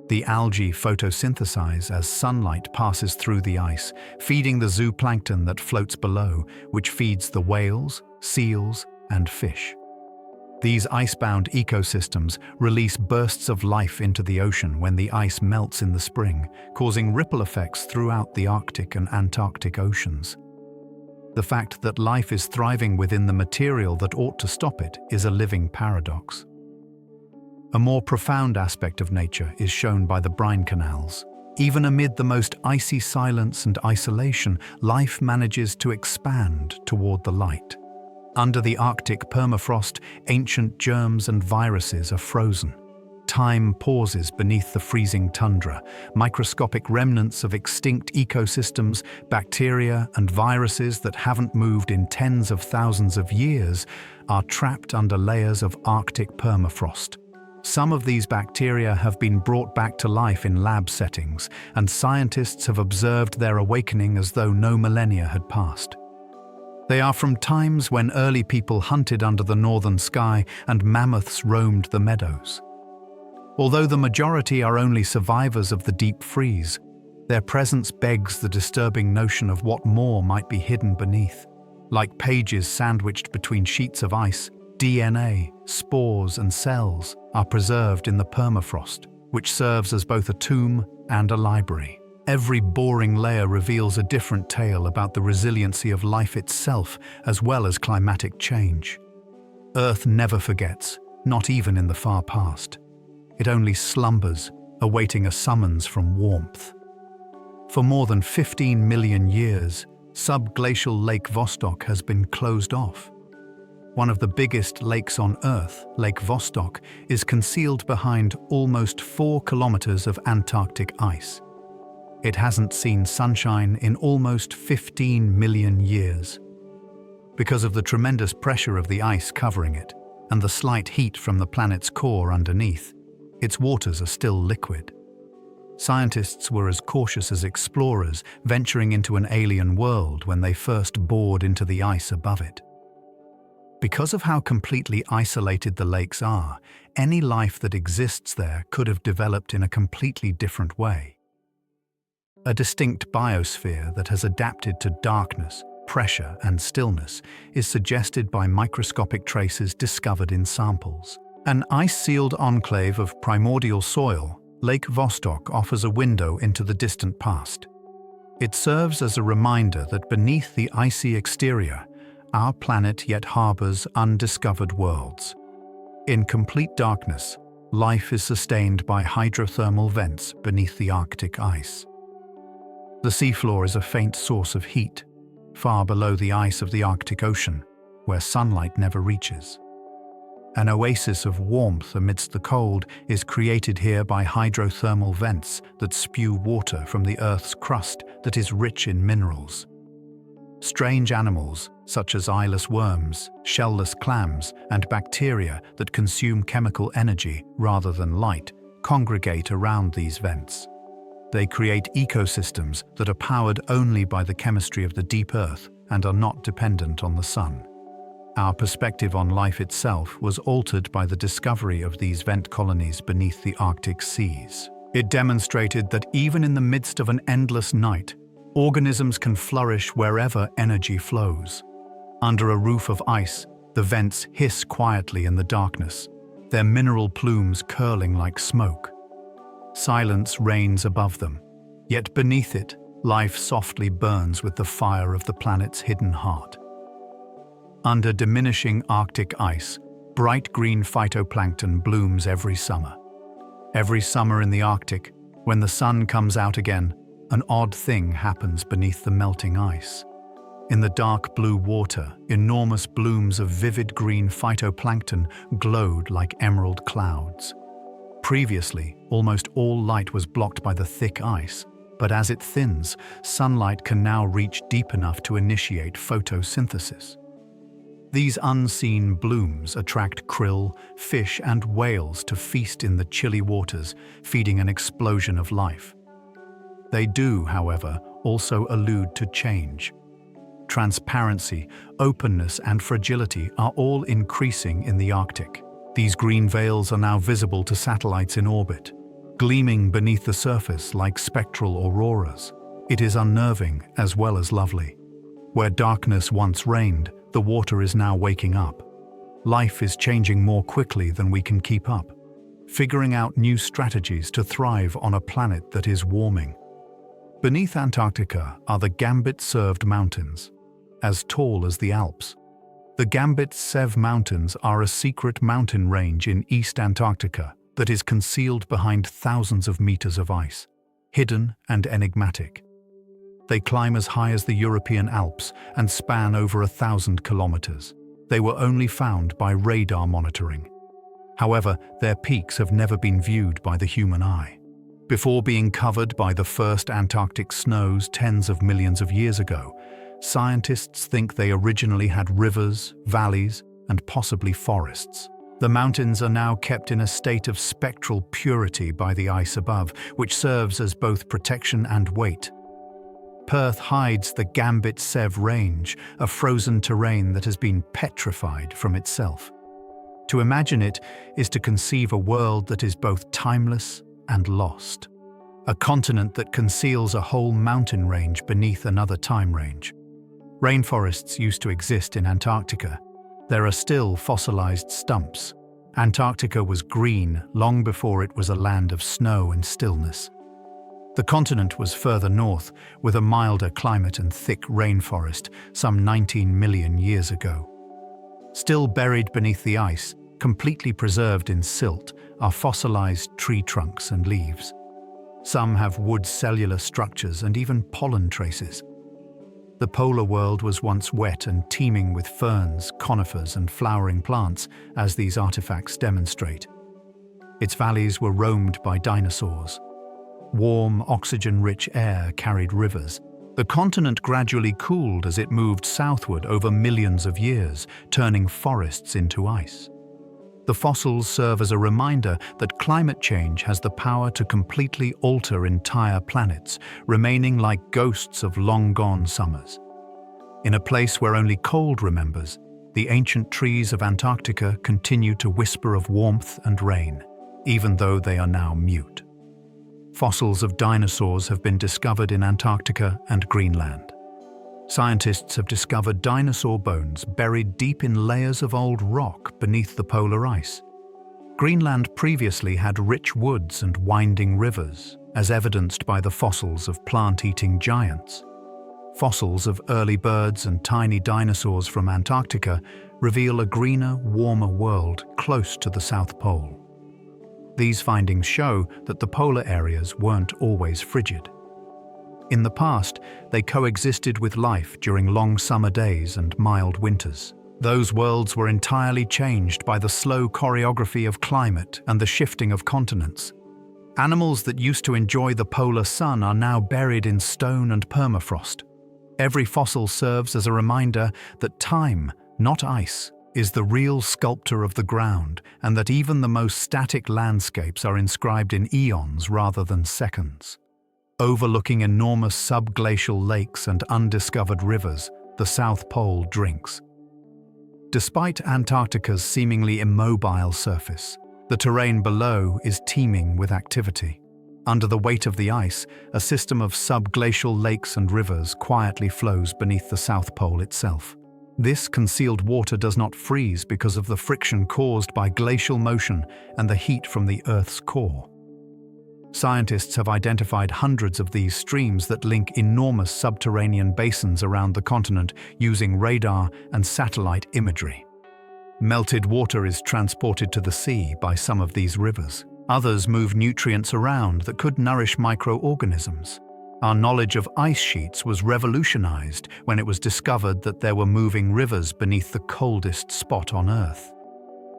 The algae photosynthesize as sunlight passes through the ice, feeding the zooplankton that floats below, which feeds the whales, seals, and fish. These ice-bound ecosystems release bursts of life into the ocean when the ice melts in the spring, causing ripple effects throughout the Arctic and Antarctic oceans. The fact that life is thriving within the material that ought to stop it is a living paradox. A more profound aspect of nature is shown by the brine canals. Even amid the most icy silence and isolation, life manages to expand toward the light. Under the Arctic permafrost, ancient germs and viruses are frozen. Time pauses beneath the freezing tundra. Microscopic remnants of extinct ecosystems, bacteria and viruses that haven't moved in tens of thousands of years, are trapped under layers of Arctic permafrost. Some of these bacteria have been brought back to life in lab settings, and scientists have observed their awakening as though no millennia had passed. They are from times when early people hunted under the northern sky and mammoths roamed the meadows. Although the majority are only survivors of the deep freeze, their presence begs the disturbing notion of what more might be hidden beneath. Like pages sandwiched between sheets of ice, DNA, spores and cells are preserved in the permafrost, which serves as both a tomb and a library. Every boring layer reveals a different tale about the resiliency of life itself, as well as climatic change. Earth never forgets, not even in the far past. It only slumbers, awaiting a summons from warmth. For more than 15 million years, subglacial Lake Vostok has been closed off. One of the biggest lakes on Earth, Lake Vostok, is concealed behind almost 4 kilometers of Antarctic ice. It hasn't seen sunshine in almost 15 million years. Because of the tremendous pressure of the ice covering it and the slight heat from the planet's core underneath, its waters are still liquid. Scientists were as cautious as explorers venturing into an alien world when they first bored into the ice above it. Because of how completely isolated the lakes are, any life that exists there could have developed in a completely different way. A distinct biosphere that has adapted to darkness, pressure, and stillness is suggested by microscopic traces discovered in samples. An ice-sealed enclave of primordial soil, Lake Vostok offers a window into the distant past. It serves as a reminder that beneath the icy exterior, our planet yet harbors undiscovered worlds. In complete darkness, life is sustained by hydrothermal vents beneath the Arctic ice. The seafloor is a faint source of heat, far below the ice of the Arctic Ocean, where sunlight never reaches. An oasis of warmth amidst the cold is created here by hydrothermal vents that spew water from the Earth's crust that is rich in minerals. Strange animals, such as eyeless worms, shellless clams, and bacteria that consume chemical energy rather than light, congregate around these vents. They create ecosystems that are powered only by the chemistry of the deep earth and are not dependent on the sun. Our perspective on life itself was altered by the discovery of these vent colonies beneath the Arctic seas. It demonstrated that even in the midst of an endless night, organisms can flourish wherever energy flows. Under a roof of ice, the vents hiss quietly in the darkness, their mineral plumes curling like smoke. Silence reigns above them, yet beneath it, life softly burns with the fire of the planet's hidden heart. Under diminishing Arctic ice, bright green phytoplankton blooms every summer. Every summer in the Arctic, when the sun comes out again, an odd thing happens beneath the melting ice. In the dark blue water, enormous blooms of vivid green phytoplankton glowed like emerald clouds. Previously, almost all light was blocked by the thick ice, but as it thins, sunlight can now reach deep enough to initiate photosynthesis. These unseen blooms attract krill, fish, and whales to feast in the chilly waters, feeding an explosion of life. They do, however, also allude to change. Transparency, openness, and fragility are all increasing in the Arctic. These green veils are now visible to satellites in orbit, gleaming beneath the surface like spectral auroras. It is unnerving as well as lovely. Where darkness once reigned, the water is now waking up. life is changing more quickly than we can keep up, figuring out new strategies to thrive on a planet that is warming. Beneath Antarctica are the Gambit-served mountains, as tall as the Alps. The Gambit-Sev Mountains are a secret mountain range in East Antarctica that is concealed behind thousands of meters of ice, hidden and enigmatic. They climb as high as the European Alps and span over 1,000 kilometers. They were only found by radar monitoring. However, their peaks have never been viewed by the human eye. Before being covered by the first Antarctic snows tens of millions of years ago, scientists think they originally had rivers, valleys, and possibly forests. The mountains are now kept in a state of spectral purity by the ice above, which serves as both protection and weight. Perth hides the Gambit-Sev Range, a frozen terrain that has been petrified from itself. To imagine it is to conceive a world that is both timeless and lost. A continent that conceals a whole mountain range beneath another time range. Rainforests used to exist in Antarctica. There are still fossilized stumps. Antarctica was green long before it was a land of snow and stillness. The continent was further north, with a milder climate and thick rainforest some 19 million years ago. Still buried beneath the ice, completely preserved in silt, are fossilized tree trunks and leaves. Some have wood cellular structures and even pollen traces. The polar world was once wet and teeming with ferns, conifers, and flowering plants, as these artifacts demonstrate. Its valleys were roamed by dinosaurs. Warm, oxygen-rich air carried rivers. The continent gradually cooled as it moved southward over millions of years, turning forests into ice. The fossils serve as a reminder that climate change has the power to completely alter entire planets, remaining like ghosts of long-gone summers. In a place where only cold remembers, the ancient trees of Antarctica continue to whisper of warmth and rain, even though they are now mute. Fossils of dinosaurs have been discovered in Antarctica and Greenland. Scientists have discovered dinosaur bones buried deep in layers of old rock beneath the polar ice. Greenland previously had rich woods and winding rivers, as evidenced by the fossils of plant-eating giants. Fossils of early birds and tiny dinosaurs from Antarctica reveal a greener, warmer world close to the South Pole. These findings show that the polar areas weren't always frigid. In the past, they coexisted with life during long summer days and mild winters. Those worlds were entirely changed by the slow choreography of climate and the shifting of continents. Animals that used to enjoy the polar sun are now buried in stone and permafrost. Every fossil serves as a reminder that time, not ice, is the real sculptor of the ground, and that even the most static landscapes are inscribed in eons rather than seconds. Overlooking enormous subglacial lakes and undiscovered rivers, the South Pole drinks. Despite Antarctica's seemingly immobile surface, the terrain below is teeming with activity. Under the weight of the ice, a system of subglacial lakes and rivers quietly flows beneath the South Pole itself. This concealed water does not freeze because of the friction caused by glacial motion and the heat from the Earth's core. Scientists have identified hundreds of these streams that link enormous subterranean basins around the continent using radar and satellite imagery. Melted water is transported to the sea by some of these rivers. Others move nutrients around that could nourish microorganisms. Our knowledge of ice sheets was revolutionized when it was discovered that there were moving rivers beneath the coldest spot on Earth.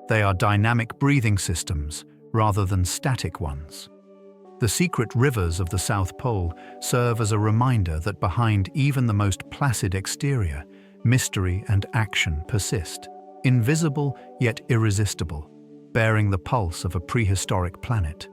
They are dynamic breathing systems rather than static ones. The secret rivers of the South Pole serve as a reminder that behind even the most placid exterior, mystery and action persist, invisible yet irresistible, bearing the pulse of a prehistoric planet.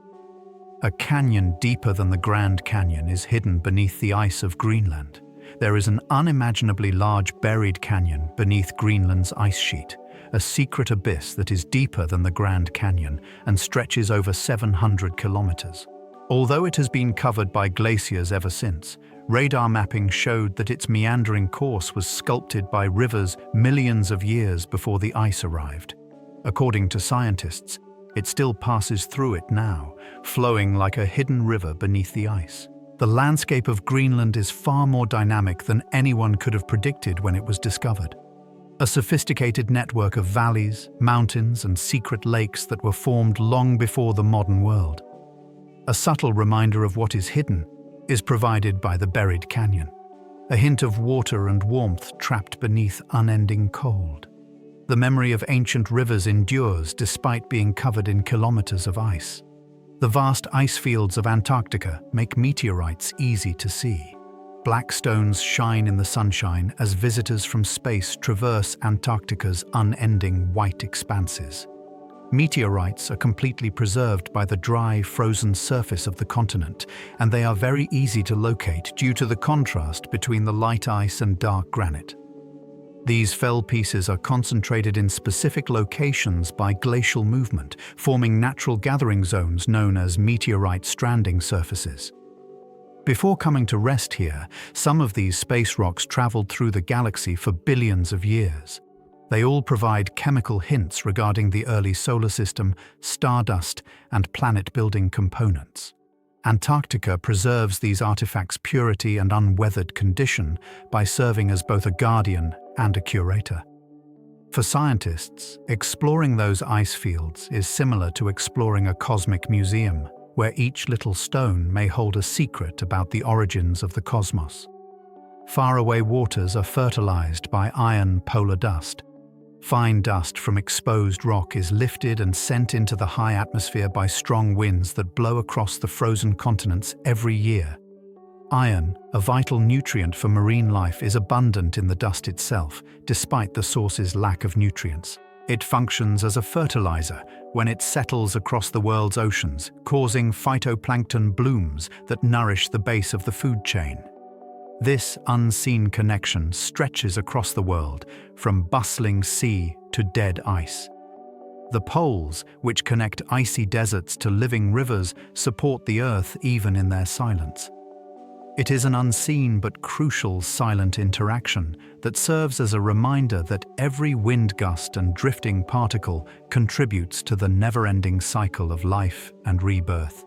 A canyon deeper than the Grand Canyon is hidden beneath the ice of Greenland. There is an unimaginably large buried canyon beneath Greenland's ice sheet, a secret abyss that is deeper than the Grand Canyon and stretches over 700 kilometers. Although it has been covered by glaciers ever since, radar mapping showed that its meandering course was sculpted by rivers millions of years before the ice arrived. According to scientists, it still passes through it now, flowing like a hidden river beneath the ice. The landscape of Greenland is far more dynamic than anyone could have predicted when it was discovered. A sophisticated network of valleys, mountains, and secret lakes that were formed long before the modern world. A subtle reminder of what is hidden is provided by the buried canyon, a hint of water and warmth trapped beneath unending cold. The memory of ancient rivers endures despite being covered in kilometers of ice. The vast ice fields of Antarctica make meteorites easy to see. Black stones shine in the sunshine as visitors from space traverse Antarctica's unending white expanses. Meteorites are completely preserved by the dry, frozen surface of the continent, and they are very easy to locate due to the contrast between the light ice and dark granite. These fell pieces are concentrated in specific locations by glacial movement, forming natural gathering zones known as meteorite stranding surfaces. Before coming to rest here, some of these space rocks traveled through the galaxy for billions of years. They all provide chemical hints regarding the early solar system, stardust, and planet-building components. Antarctica preserves these artifacts' purity and unweathered condition by serving as both a guardian and a curator. For scientists, exploring those ice fields is similar to exploring a cosmic museum, where each little stone may hold a secret about the origins of the cosmos. Faraway waters are fertilized by iron polar dust. Fine dust from exposed rock is lifted and sent into the high atmosphere by strong winds that blow across the frozen continents every year. Iron, a vital nutrient for marine life, is abundant in the dust itself, despite the source's lack of nutrients. It functions as a fertilizer when it settles across the world's oceans, causing phytoplankton blooms that nourish the base of the food chain. This unseen connection stretches across the world, from bustling sea to dead ice. The poles, which connect icy deserts to living rivers, support the Earth even in their silence. It is an unseen but crucial silent interaction that serves as a reminder that every wind gust and drifting particle contributes to the never-ending cycle of life and rebirth.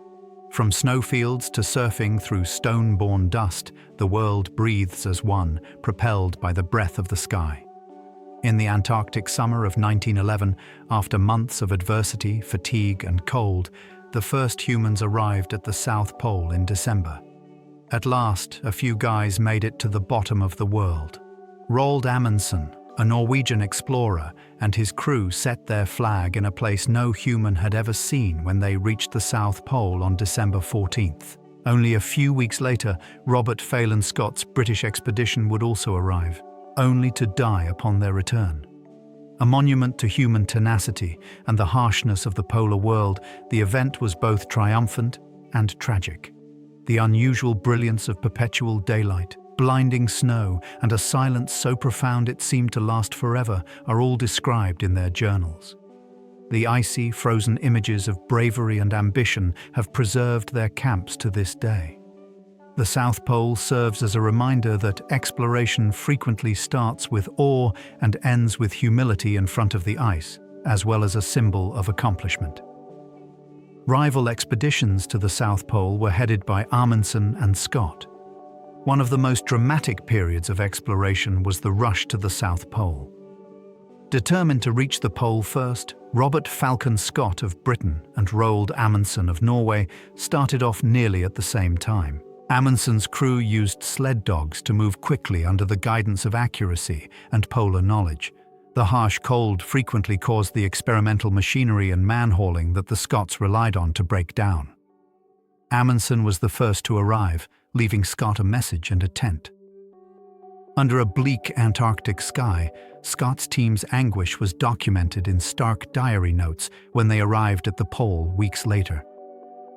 From snowfields to surfing through stone-borne dust, the world breathes as one, propelled by the breath of the sky. In the Antarctic summer of 1911, after months of adversity, fatigue, and cold, the first humans arrived at the South Pole in December. At last, a few guys made it to the bottom of the world. Roald Amundsen, a Norwegian explorer, and his crew set their flag in a place no human had ever seen when they reached the South Pole on December 14th. Only a few weeks later, Robert Phelan Scott's British expedition would also arrive, only to die upon their return. A monument to human tenacity and the harshness of the polar world, the event was both triumphant and tragic. The unusual brilliance of perpetual daylight, blinding snow, and a silence so profound it seemed to last forever are all described in their journals. The icy, frozen images of bravery and ambition have preserved their camps to this day. The South Pole serves as a reminder that exploration frequently starts with awe and ends with humility in front of the ice, as well as a symbol of accomplishment. Rival expeditions to the South Pole were headed by Amundsen and Scott. One of the most dramatic periods of exploration was the rush to the South Pole. Determined to reach the pole first, Robert Falcon Scott of Britain and Roald Amundsen of Norway started off nearly at the same time. Amundsen's crew used sled dogs to move quickly under the guidance of accuracy and polar knowledge. The harsh cold frequently caused the experimental machinery and man-hauling that the Scots relied on to break down. Amundsen was the first to arrive, leaving Scott a message and a tent. Under a bleak Antarctic sky, Scott's team's anguish was documented in stark diary notes when they arrived at the pole weeks later.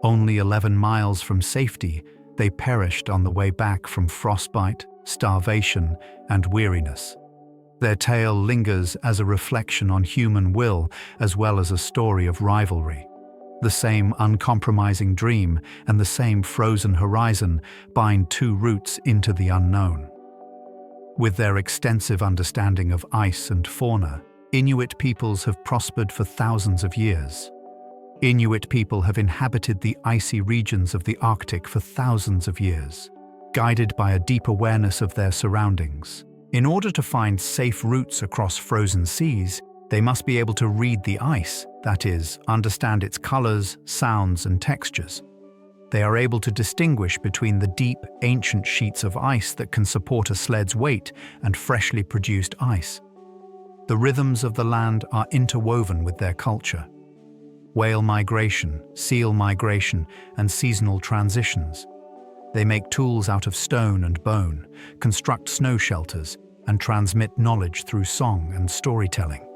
Only 11 miles from safety, they perished on the way back from frostbite, starvation, and weariness. Their tale lingers as a reflection on human will as well as a story of rivalry. The same uncompromising dream and the same frozen horizon bind two routes into the unknown. With their extensive understanding of ice and fauna, Inuit peoples have prospered for thousands of years. Inuit people have inhabited the icy regions of the Arctic for thousands of years, guided by a deep awareness of their surroundings. In order to find safe routes across frozen seas, they must be able to read the ice, that is, understand its colors, sounds, and textures. They are able to distinguish between the deep, ancient sheets of ice that can support a sled's weight and freshly produced ice. The rhythms of the land are interwoven with their culture. Whale migration, seal migration, and seasonal transitions. They make tools out of stone and bone, construct snow shelters, and transmit knowledge through song and storytelling.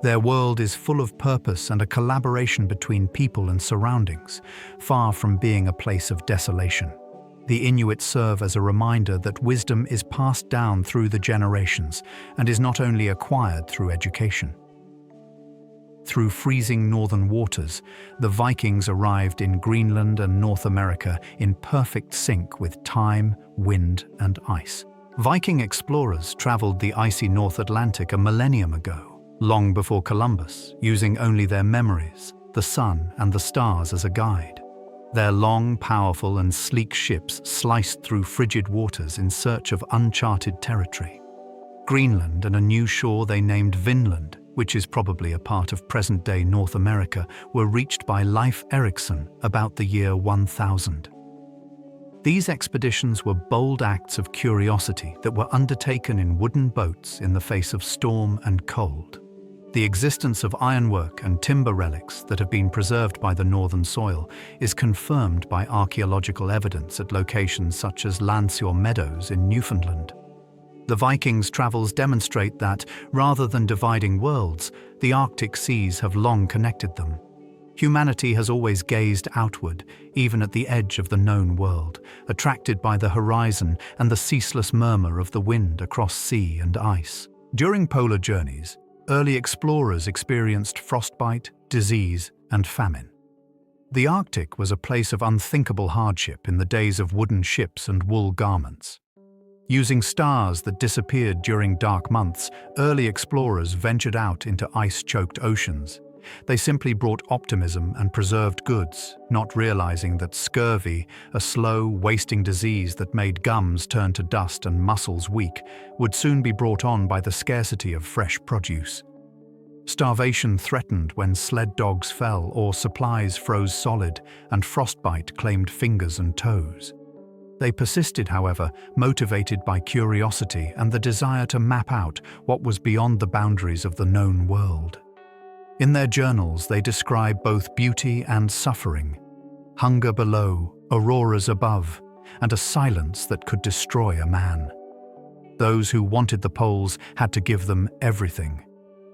Their world is full of purpose and a collaboration between people and surroundings, far from being a place of desolation. The Inuit serve as a reminder that wisdom is passed down through the generations and is not only acquired through education. Through freezing northern waters, the Vikings arrived in Greenland and North America in perfect sync with time, wind, and ice. Viking explorers traveled the icy North Atlantic a millennium ago, long before Columbus, using only their memories, the sun, and the stars as a guide. Their long, powerful, and sleek ships sliced through frigid waters in search of uncharted territory. Greenland and a new shore they named Vinland, which is probably a part of present-day North America, were reached by Leif Erikson about the year 1000. These expeditions were bold acts of curiosity that were undertaken in wooden boats in the face of storm and cold. The existence of ironwork and timber relics that have been preserved by the northern soil is confirmed by archaeological evidence at locations such as Landseer Meadows in Newfoundland. The Vikings' travels demonstrate that, rather than dividing worlds, the Arctic seas have long connected them. Humanity has always gazed outward, even at the edge of the known world, attracted by the horizon and the ceaseless murmur of the wind across sea and ice. During polar journeys, early explorers experienced frostbite, disease, and famine. The Arctic was a place of unthinkable hardship in the days of wooden ships and wool garments. Using stars that disappeared during dark months, early explorers ventured out into ice-choked oceans. They simply brought optimism and preserved goods, not realizing that scurvy, a slow, wasting disease that made gums turn to dust and muscles weak, would soon be brought on by the scarcity of fresh produce. Starvation threatened when sled dogs fell or supplies froze solid, and frostbite claimed fingers and toes. They persisted, however, motivated by curiosity and the desire to map out what was beyond the boundaries of the known world. In their journals, they describe both beauty and suffering, hunger below, auroras above, and a silence that could destroy a man. Those who wanted the poles had to give them everything,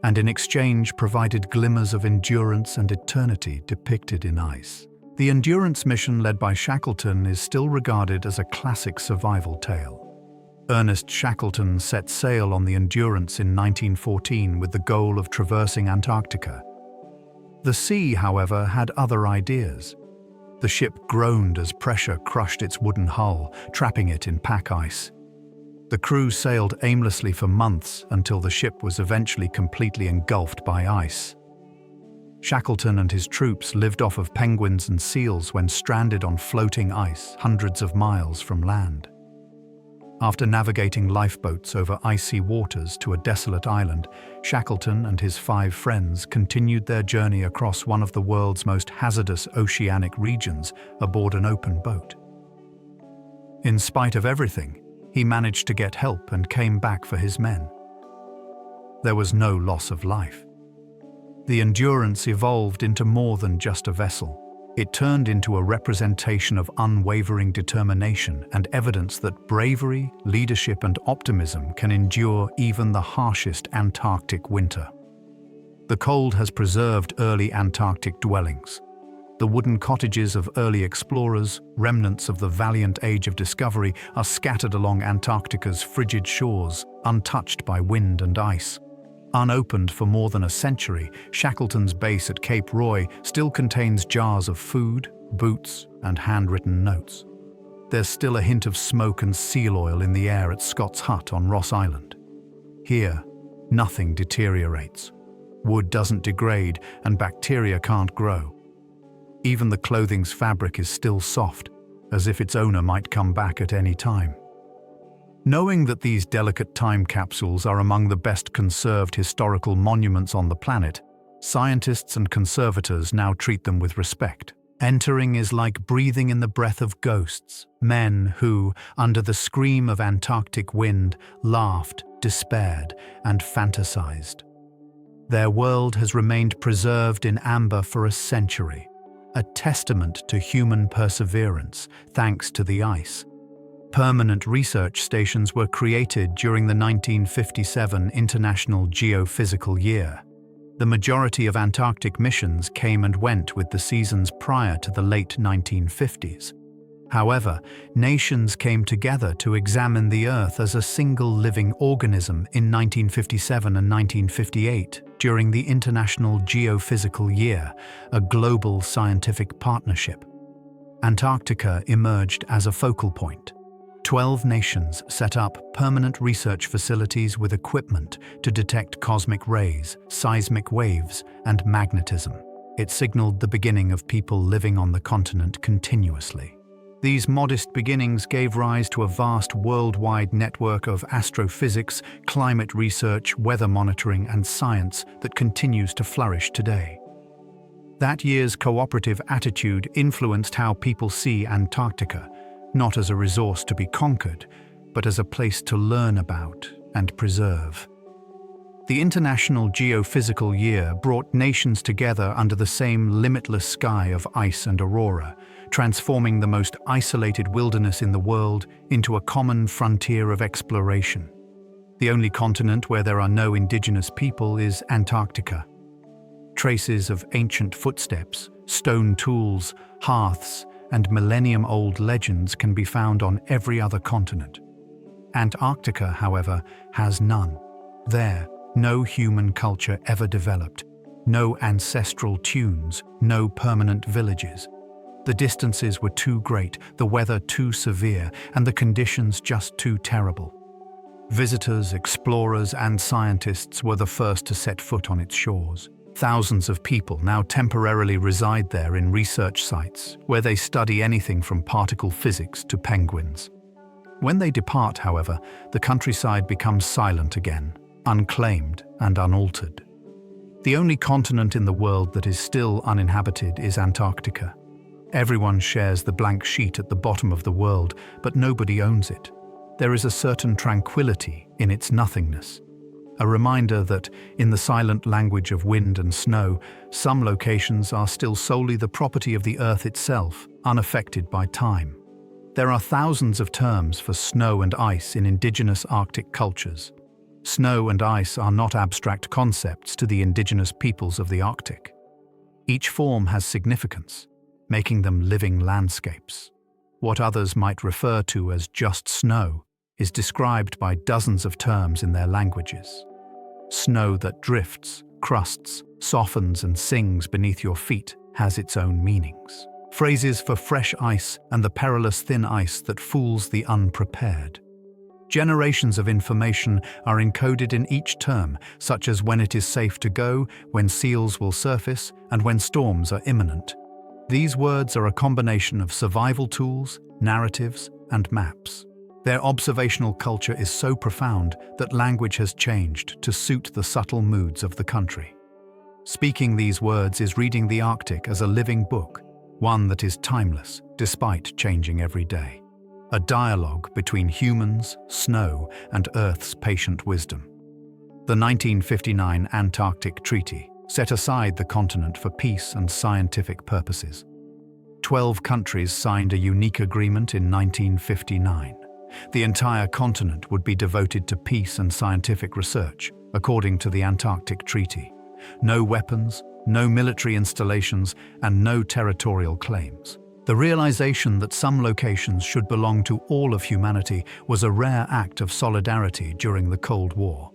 and in exchange provided glimmers of endurance and eternity depicted in ice. The Endurance mission led by Shackleton is still regarded as a classic survival tale. Ernest Shackleton set sail on the Endurance in 1914 with the goal of traversing Antarctica. The sea, however, had other ideas. The ship groaned as pressure crushed its wooden hull, trapping it in pack ice. The crew sailed aimlessly for months until the ship was eventually completely engulfed by ice. Shackleton and his troops lived off of penguins and seals when stranded on floating ice hundreds of miles from land. After navigating lifeboats over icy waters to a desolate island, Shackleton and his 5 friends continued their journey across one of the world's most hazardous oceanic regions aboard an open boat. In spite of everything, he managed to get help and came back for his men. There was no loss of life. The Endurance evolved into more than just a vessel. It turned into a representation of unwavering determination and evidence that bravery, leadership, and optimism can endure even the harshest Antarctic winter. The cold has preserved early Antarctic dwellings. The wooden cottages of early explorers, remnants of the valiant age of discovery, are scattered along Antarctica's frigid shores, untouched by wind and ice. Unopened for more than a century, Shackleton's base at Cape Roy still contains jars of food, boots, and handwritten notes. There's still a hint of smoke and seal oil in the air at Scott's hut on Ross Island. Here, nothing deteriorates, Wood doesn't degrade and bacteria can't grow. Even the clothing's fabric is still soft, as if its owner might come back at any time. Knowing that these delicate time capsules are among the best conserved historical monuments on the planet, scientists and conservators now treat them with respect. Entering is like breathing in the breath of ghosts, men who, under the scream of Antarctic wind, laughed, despaired, and fantasized. Their world has remained preserved in amber for a century, a testament to human perseverance, thanks to the ice. Permanent research stations were created during the 1957 International Geophysical Year. The majority of Antarctic missions came and went with the seasons prior to the late 1950s. However, nations came together to examine the Earth as a single living organism in 1957 and 1958 during the International Geophysical Year, a global scientific partnership. Antarctica emerged as a focal point. 12 nations set up permanent research facilities with equipment to detect cosmic rays, seismic waves, and magnetism. It signaled the beginning of people living on the continent continuously. These modest beginnings gave rise to a vast worldwide network of astrophysics, climate research, weather monitoring, and science that continues to flourish today. That year's cooperative attitude influenced how people see Antarctica, not as a resource to be conquered, but as a place to learn about and preserve. The International Geophysical Year brought nations together under the same limitless sky of ice and aurora, transforming the most isolated wilderness in the world into a common frontier of exploration. The only continent where there are no indigenous people is Antarctica. Traces of ancient footsteps, stone tools, hearths, and millennium-old legends can be found on every other continent. Antarctica, however, has none. There, no human culture ever developed, no ancestral tunes, no permanent villages. The distances were too great, the weather too severe, and the conditions just too terrible. Visitors, explorers, and scientists were the first to set foot on its shores. Thousands of people now temporarily reside there in research sites, where they study anything from particle physics to penguins. When they depart, however, the countryside becomes silent again, unclaimed and unaltered. The only continent in the world that is still uninhabited is Antarctica. Everyone shares the blank sheet at the bottom of the world, but nobody owns it. There is a certain tranquility in its nothingness. A reminder that, in the silent language of wind and snow, some locations are still solely the property of the Earth itself, unaffected by time. There are thousands of terms for snow and ice in indigenous Arctic cultures. Snow and ice are not abstract concepts to the indigenous peoples of the Arctic. Each form has significance, making them living landscapes. What others might refer to as just snow is described by dozens of terms in their languages. Snow that drifts, crusts, softens, and sings beneath your feet has its own meanings. Phrases for fresh ice and the perilous thin ice that fools the unprepared. Generations of information are encoded in each term, such as when it is safe to go, when seals will surface, and when storms are imminent. These words are a combination of survival tools, narratives, and maps. Their observational culture is so profound that language has changed to suit the subtle moods of the country. Speaking these words is reading the Arctic as a living book, one that is timeless despite changing every day. A dialogue between humans, snow, and Earth's patient wisdom. The 1959 Antarctic Treaty set aside the continent for peace and scientific purposes. 12 countries signed a unique agreement in 1959. The entire continent would be devoted to peace and scientific research, according to the Antarctic Treaty. No weapons, no military installations, and no territorial claims. The realization that some locations should belong to all of humanity was a rare act of solidarity during the Cold War.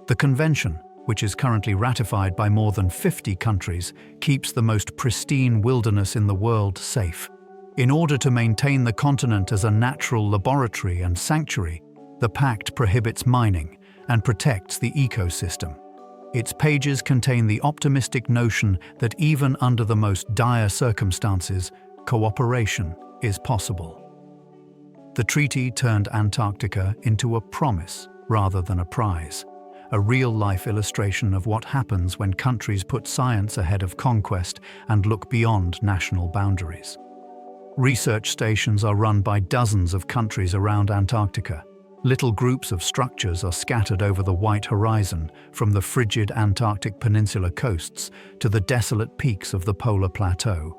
The convention, which is currently ratified by more than 50 countries, keeps the most pristine wilderness in the world safe. In order to maintain the continent as a natural laboratory and sanctuary, the pact prohibits mining and protects the ecosystem. Its pages contain the optimistic notion that even under the most dire circumstances, cooperation is possible. The treaty turned Antarctica into a promise rather than a prize, a real-life illustration of what happens when countries put science ahead of conquest and look beyond national boundaries. Research stations are run by dozens of countries around Antarctica. Little groups of structures are scattered over the white horizon, from the frigid Antarctic peninsula coasts to the desolate peaks of the polar plateau.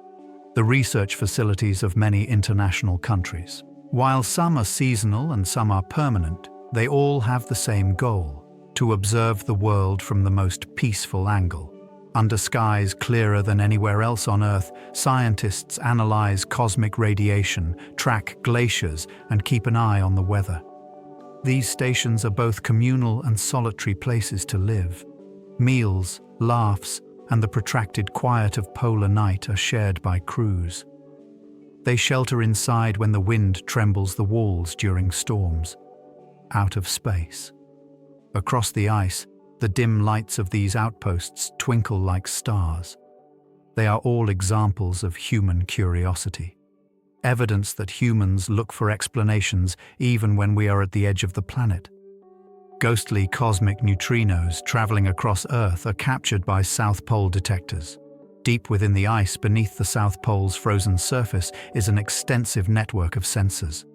The research facilities of many international countries. While some are seasonal and some are permanent, they all have the same goal: to observe the world from the most peaceful angle. Under skies clearer than anywhere else on Earth, scientists analyze cosmic radiation, track glaciers, and keep an eye on the weather. These stations are both communal and solitary places to live. Meals, laughs, and the protracted quiet of polar night are shared by crews. They shelter inside when the wind trembles the walls during storms. Out of space. Across the ice, the dim lights of these outposts twinkle like stars. They are all examples of human curiosity. Evidence that humans look for explanations even when we are at the edge of the planet. Ghostly cosmic neutrinos traveling across Earth are captured by South Pole detectors. Deep within the ice beneath the South Pole's frozen surface is an extensive network of sensors.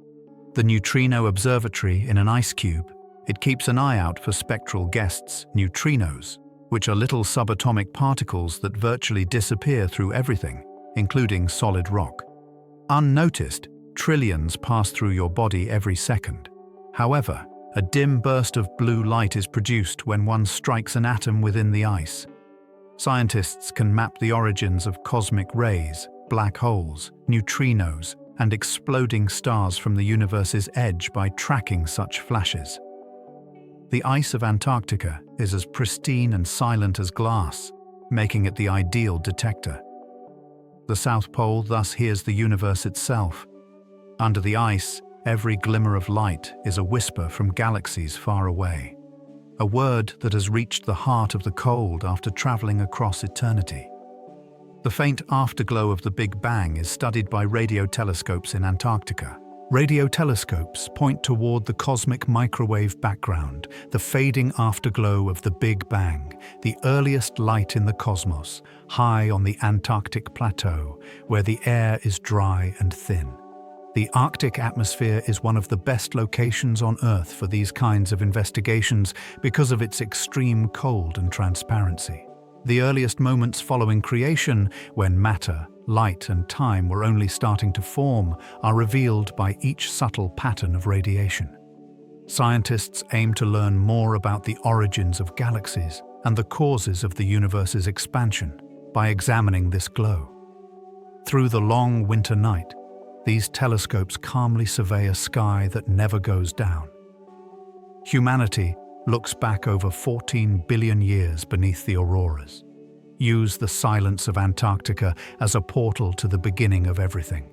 The Neutrino Observatory in an ice cube, it keeps an eye out for spectral guests, neutrinos, which are little subatomic particles that virtually disappear through everything, including solid rock. Unnoticed, trillions pass through your body every second. However, a dim burst of blue light is produced when one strikes an atom within the ice. Scientists can map the origins of cosmic rays, black holes, neutrinos, and exploding stars from the universe's edge by tracking such flashes. The ice of Antarctica is as pristine and silent as glass, making it the ideal detector. The South Pole thus hears the universe itself. Under the ice, every glimmer of light is a whisper from galaxies far away, a word that has reached the heart of the cold after traveling across eternity. The faint afterglow of the Big Bang is studied by radio telescopes in Antarctica. Radio telescopes point toward the cosmic microwave background, the fading afterglow of the Big Bang, the earliest light in the cosmos, high on the Antarctic plateau, where the air is dry and thin. The Arctic atmosphere is one of the best locations on Earth for these kinds of investigations because of its extreme cold and transparency. The earliest moments following creation, when matter, light and time were only starting to form, are revealed by each subtle pattern of radiation. Scientists aim to learn more about the origins of galaxies and the causes of the universe's expansion by examining this glow. Through the long winter night, these telescopes calmly survey a sky that never goes down. Humanity looks back over 14 billion years beneath the auroras. Use the silence of Antarctica as a portal to the beginning of everything.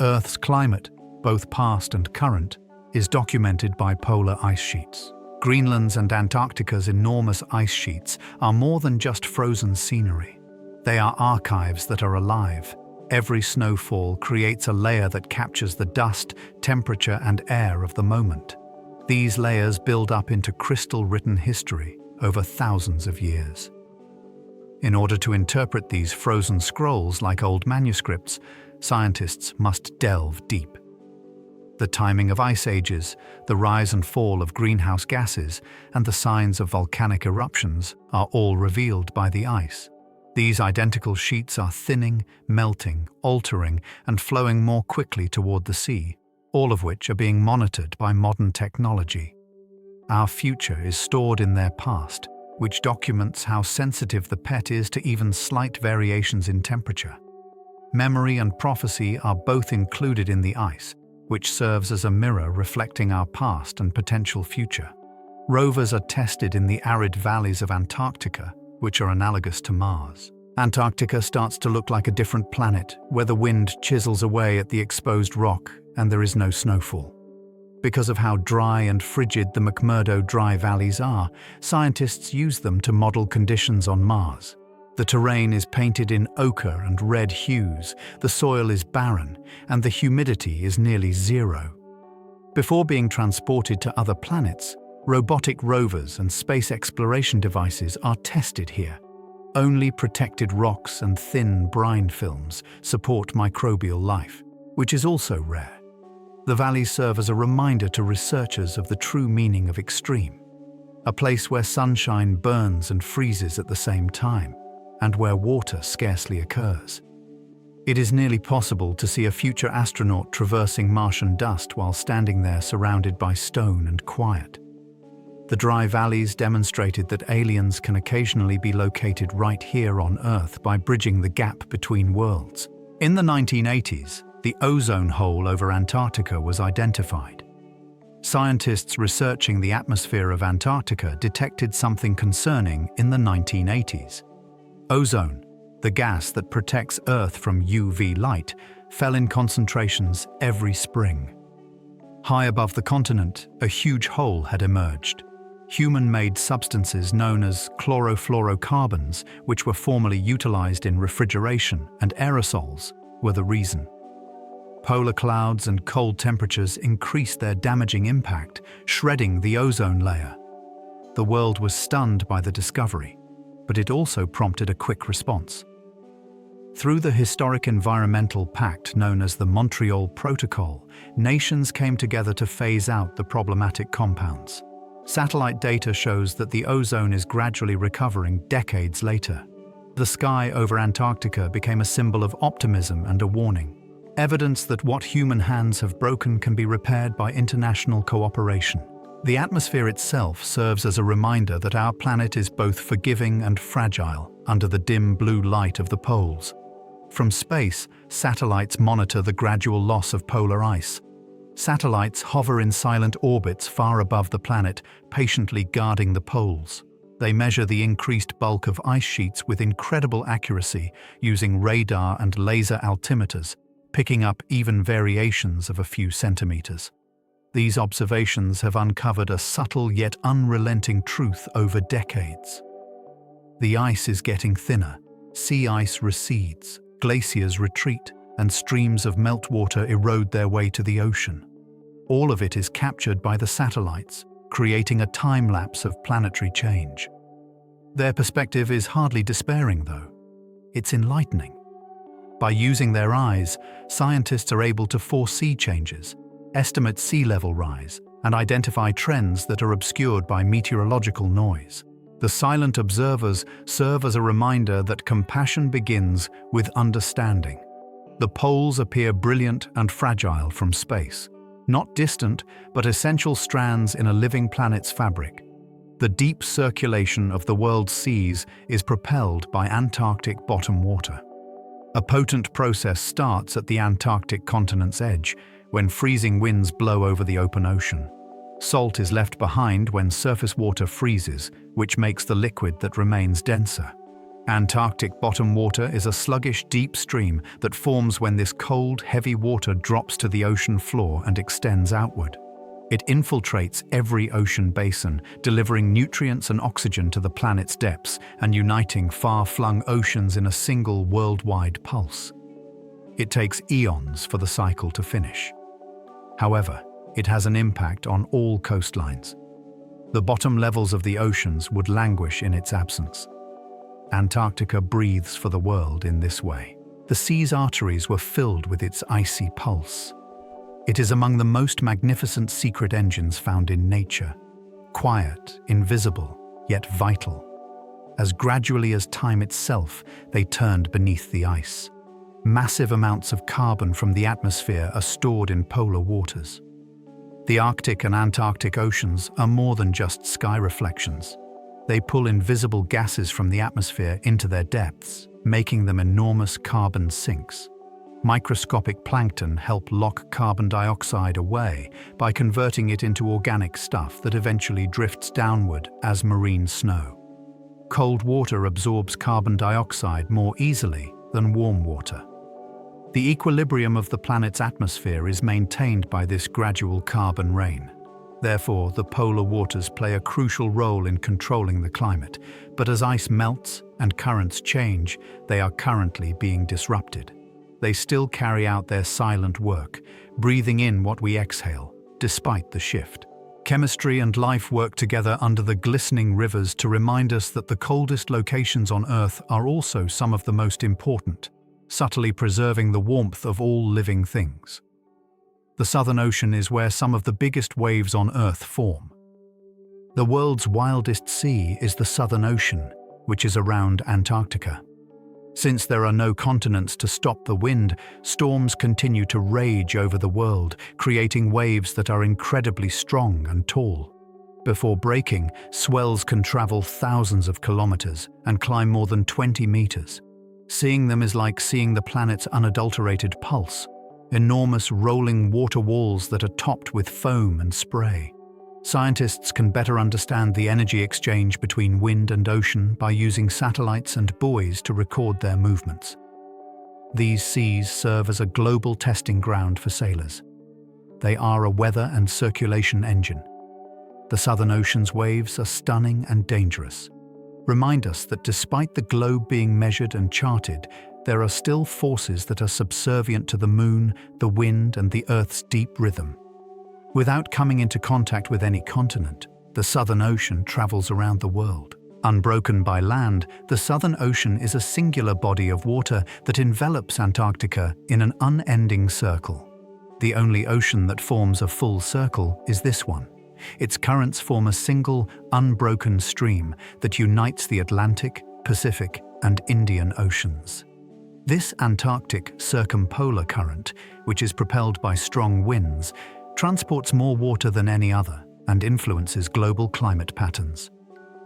Earth's climate, both past and current, is documented by polar ice sheets. Greenland's and Antarctica's enormous ice sheets are more than just frozen scenery. They are archives that are alive. Every snowfall creates a layer that captures the dust, temperature, and air of the moment. These layers build up into crystal-written history over thousands of years. In order to interpret these frozen scrolls like old manuscripts, scientists must delve deep. The timing of ice ages, the rise and fall of greenhouse gases, and the signs of volcanic eruptions are all revealed by the ice. These identical sheets are thinning, melting, altering, and flowing more quickly toward the sea, all of which are being monitored by modern technology. Our future is stored in their past, which documents how sensitive the pet is to even slight variations in temperature. Memory and prophecy are both included in the ice, which serves as a mirror reflecting our past and potential future. Rovers are tested in the arid valleys of Antarctica, which are analogous to Mars. Antarctica starts to look like a different planet, where the wind chisels away at the exposed rock and there is no snowfall. Because of how dry and frigid the McMurdo Dry Valleys are, scientists use them to model conditions on Mars. The terrain is painted in ochre and red hues, the soil is barren, and the humidity is nearly zero. Before being transported to other planets, robotic rovers and space exploration devices are tested here. Only protected rocks and thin brine films support microbial life, which is also rare. The valleys serve as a reminder to researchers of the true meaning of extreme, a place where sunshine burns and freezes at the same time, and where water scarcely occurs. It is nearly possible to see a future astronaut traversing Martian dust while standing there surrounded by stone and quiet. The dry valleys demonstrated that aliens can occasionally be located right here on Earth by bridging the gap between worlds. In the 1980s, the ozone hole over Antarctica was identified. Scientists researching the atmosphere of Antarctica detected something concerning in the 1980s. Ozone, the gas that protects Earth from UV light, fell in concentrations every spring. High above the continent, a huge hole had emerged. Human-made substances known as chlorofluorocarbons, which were formerly utilized in refrigeration and aerosols, were the reason. Polar clouds and cold temperatures increased their damaging impact, shredding the ozone layer. The world was stunned by the discovery, but it also prompted a quick response. Through the historic environmental pact known as the Montreal Protocol, nations came together to phase out the problematic compounds. Satellite data shows that the ozone is gradually recovering decades later. The sky over Antarctica became a symbol of optimism and a warning. Evidence that what human hands have broken can be repaired by international cooperation. The atmosphere itself serves as a reminder that our planet is both forgiving and fragile under the dim blue light of the poles. From space, satellites monitor the gradual loss of polar ice. Satellites hover in silent orbits far above the planet, patiently guarding the poles. They measure the increased bulk of ice sheets with incredible accuracy using radar and laser altimeters, picking up even variations of a few centimeters. These observations have uncovered a subtle yet unrelenting truth over decades. The ice is getting thinner, sea ice recedes, glaciers retreat, and streams of meltwater erode their way to the ocean. All of it is captured by the satellites, creating a time-lapse of planetary change. Their perspective is hardly despairing, though. It's enlightening. By using their eyes, scientists are able to foresee changes, estimate sea level rise, and identify trends that are obscured by meteorological noise. The silent observers serve as a reminder that compassion begins with understanding. The poles appear brilliant and fragile from space, not distant but essential strands in a living planet's fabric. The deep circulation of the world's seas is propelled by Antarctic bottom water. A potent process starts at the Antarctic continent's edge, when freezing winds blow over the open ocean. Salt is left behind when surface water freezes, which makes the liquid that remains denser. Antarctic bottom water is a sluggish, deep stream that forms when this cold, heavy water drops to the ocean floor and extends outward. It infiltrates every ocean basin, delivering nutrients and oxygen to the planet's depths and uniting far-flung oceans in a single worldwide pulse. It takes eons for the cycle to finish. However, it has an impact on all coastlines. The bottom levels of the oceans would languish in its absence. Antarctica breathes for the world in this way. The sea's arteries were filled with its icy pulse. It is among the most magnificent secret engines found in nature. Quiet, invisible, yet vital. As gradually as time itself, they turned beneath the ice. Massive amounts of carbon from the atmosphere are stored in polar waters. The Arctic and Antarctic oceans are more than just sky reflections. They pull invisible gases from the atmosphere into their depths, making them enormous carbon sinks. Microscopic plankton help lock carbon dioxide away by converting it into organic stuff that eventually drifts downward as marine snow. Cold water absorbs carbon dioxide more easily than warm water. The equilibrium of the planet's atmosphere is maintained by this gradual carbon rain. Therefore, the polar waters play a crucial role in controlling the climate, but as ice melts and currents change, they are currently being disrupted. They still carry out their silent work, breathing in what we exhale, despite the shift. Chemistry and life work together under the glistening rivers to remind us that the coldest locations on Earth are also some of the most important, subtly preserving the warmth of all living things. The Southern Ocean is where some of the biggest waves on Earth form. The world's wildest sea is the Southern Ocean, which is around Antarctica. Since there are no continents to stop the wind, storms continue to rage over the world, creating waves that are incredibly strong and tall. Before breaking, swells can travel thousands of kilometers and climb more than 20 meters. Seeing them is like seeing the planet's unadulterated pulse. Enormous rolling water walls that are topped with foam and spray. Scientists can better understand the energy exchange between wind and ocean by using satellites and buoys to record their movements. These seas serve as a global testing ground for sailors. They are a weather and circulation engine. The Southern Ocean's waves are stunning and dangerous. Remind us that despite the globe being measured and charted, there are still forces that are subservient to the moon, the wind, and the Earth's deep rhythm. Without coming into contact with any continent, the Southern Ocean travels around the world. Unbroken by land, the Southern Ocean is a singular body of water that envelops Antarctica in an unending circle. The only ocean that forms a full circle is this one. Its currents form a single, unbroken stream that unites the Atlantic, Pacific, and Indian Oceans. This Antarctic circumpolar current, which is propelled by strong winds, transports more water than any other and influences global climate patterns.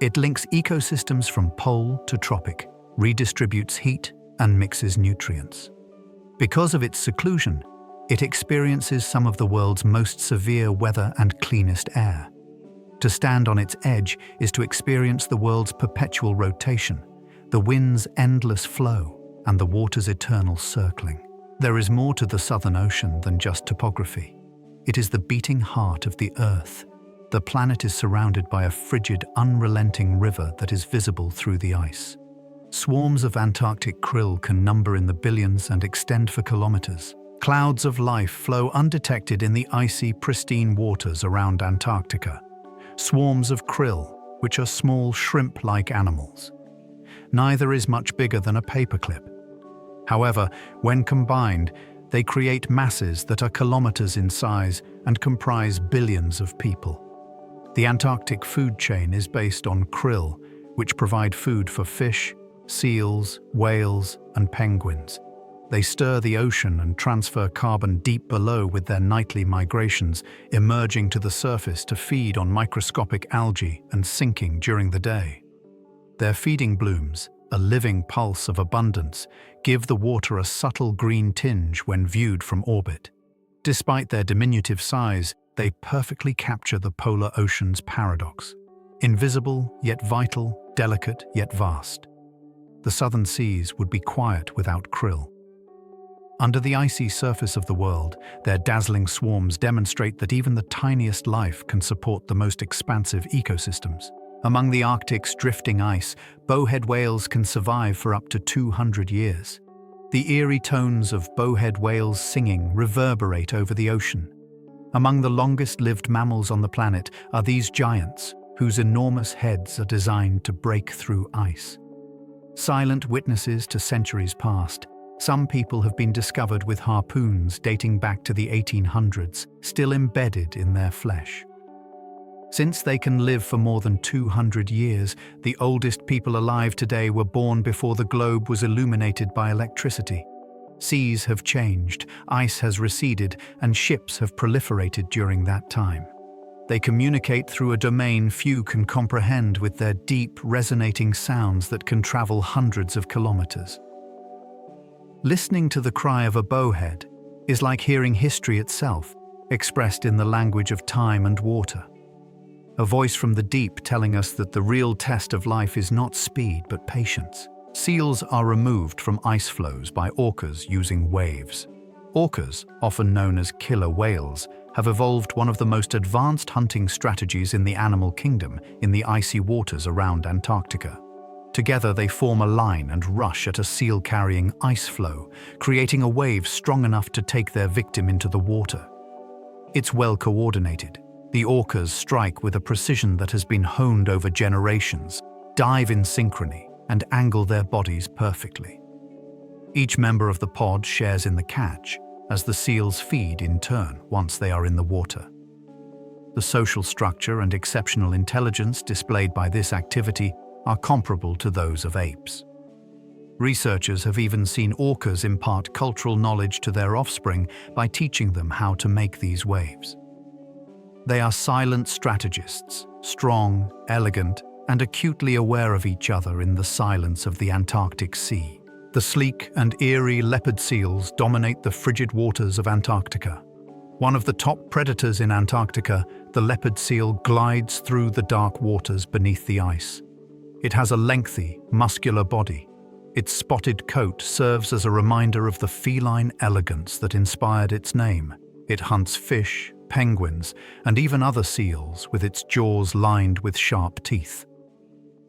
It links ecosystems from pole to tropic, redistributes heat, and mixes nutrients. Because of its seclusion, it experiences some of the world's most severe weather and cleanest air. To stand on its edge is to experience the world's perpetual rotation, the wind's endless flow, and the water's eternal circling. There is more to the Southern Ocean than just topography. It is the beating heart of the Earth. The planet is surrounded by a frigid, unrelenting river that is visible through the ice. Swarms of Antarctic krill can number in the billions and extend for kilometers. Clouds of life flow undetected in the icy, pristine waters around Antarctica. Swarms of krill, which are small shrimp-like animals. Neither is much bigger than a paperclip. However, when combined, they create masses that are kilometers in size and comprise billions of people. The Antarctic food chain is based on krill, which provide food for fish, seals, whales, and penguins. They stir the ocean and transfer carbon deep below with their nightly migrations, emerging to the surface to feed on microscopic algae and sinking during the day. Their feeding blooms, a living pulse of abundance, give the water a subtle green tinge when viewed from orbit. Despite their diminutive size, they perfectly capture the polar ocean's paradox. Invisible yet vital, delicate yet vast. The southern seas would be quiet without krill. Under the icy surface of the world, their dazzling swarms demonstrate that even the tiniest life can support the most expansive ecosystems. Among the Arctic's drifting ice, bowhead whales can survive for up to 200 years. The eerie tones of bowhead whales singing reverberate over the ocean. Among the longest-lived mammals on the planet are these giants, whose enormous heads are designed to break through ice. Silent witnesses to centuries past, some people have been discovered with harpoons dating back to the 1800s, still embedded in their flesh. Since they can live for more than 200 years, the oldest people alive today were born before the globe was illuminated by electricity. Seas have changed, ice has receded, and ships have proliferated during that time. They communicate through a domain few can comprehend with their deep, resonating sounds that can travel hundreds of kilometers. Listening to the cry of a bowhead is like hearing history itself, expressed in the language of time and water. A voice from the deep telling us that the real test of life is not speed but patience. Seals are removed from ice floes by orcas using waves. Orcas, often known as killer whales, have evolved one of the most advanced hunting strategies in the animal kingdom in the icy waters around Antarctica. Together they form a line and rush at a seal-carrying ice floe, creating a wave strong enough to take their victim into the water. It's well coordinated. The orcas strike with a precision that has been honed over generations, dive in synchrony, and angle their bodies perfectly. Each member of the pod shares in the catch, as the seals feed in turn once they are in the water. The social structure and exceptional intelligence displayed by this activity are comparable to those of apes. Researchers have even seen orcas impart cultural knowledge to their offspring by teaching them how to make these waves. They are silent strategists, strong, elegant, and acutely aware of each other in the silence of the Antarctic Sea. The sleek and eerie leopard seals dominate the frigid waters of Antarctica. One of the top predators in Antarctica, the leopard seal glides through the dark waters beneath the ice. It has a lengthy, muscular body. Its spotted coat serves as a reminder of the feline elegance that inspired its name. It hunts fish, penguins, and even other seals with its jaws lined with sharp teeth.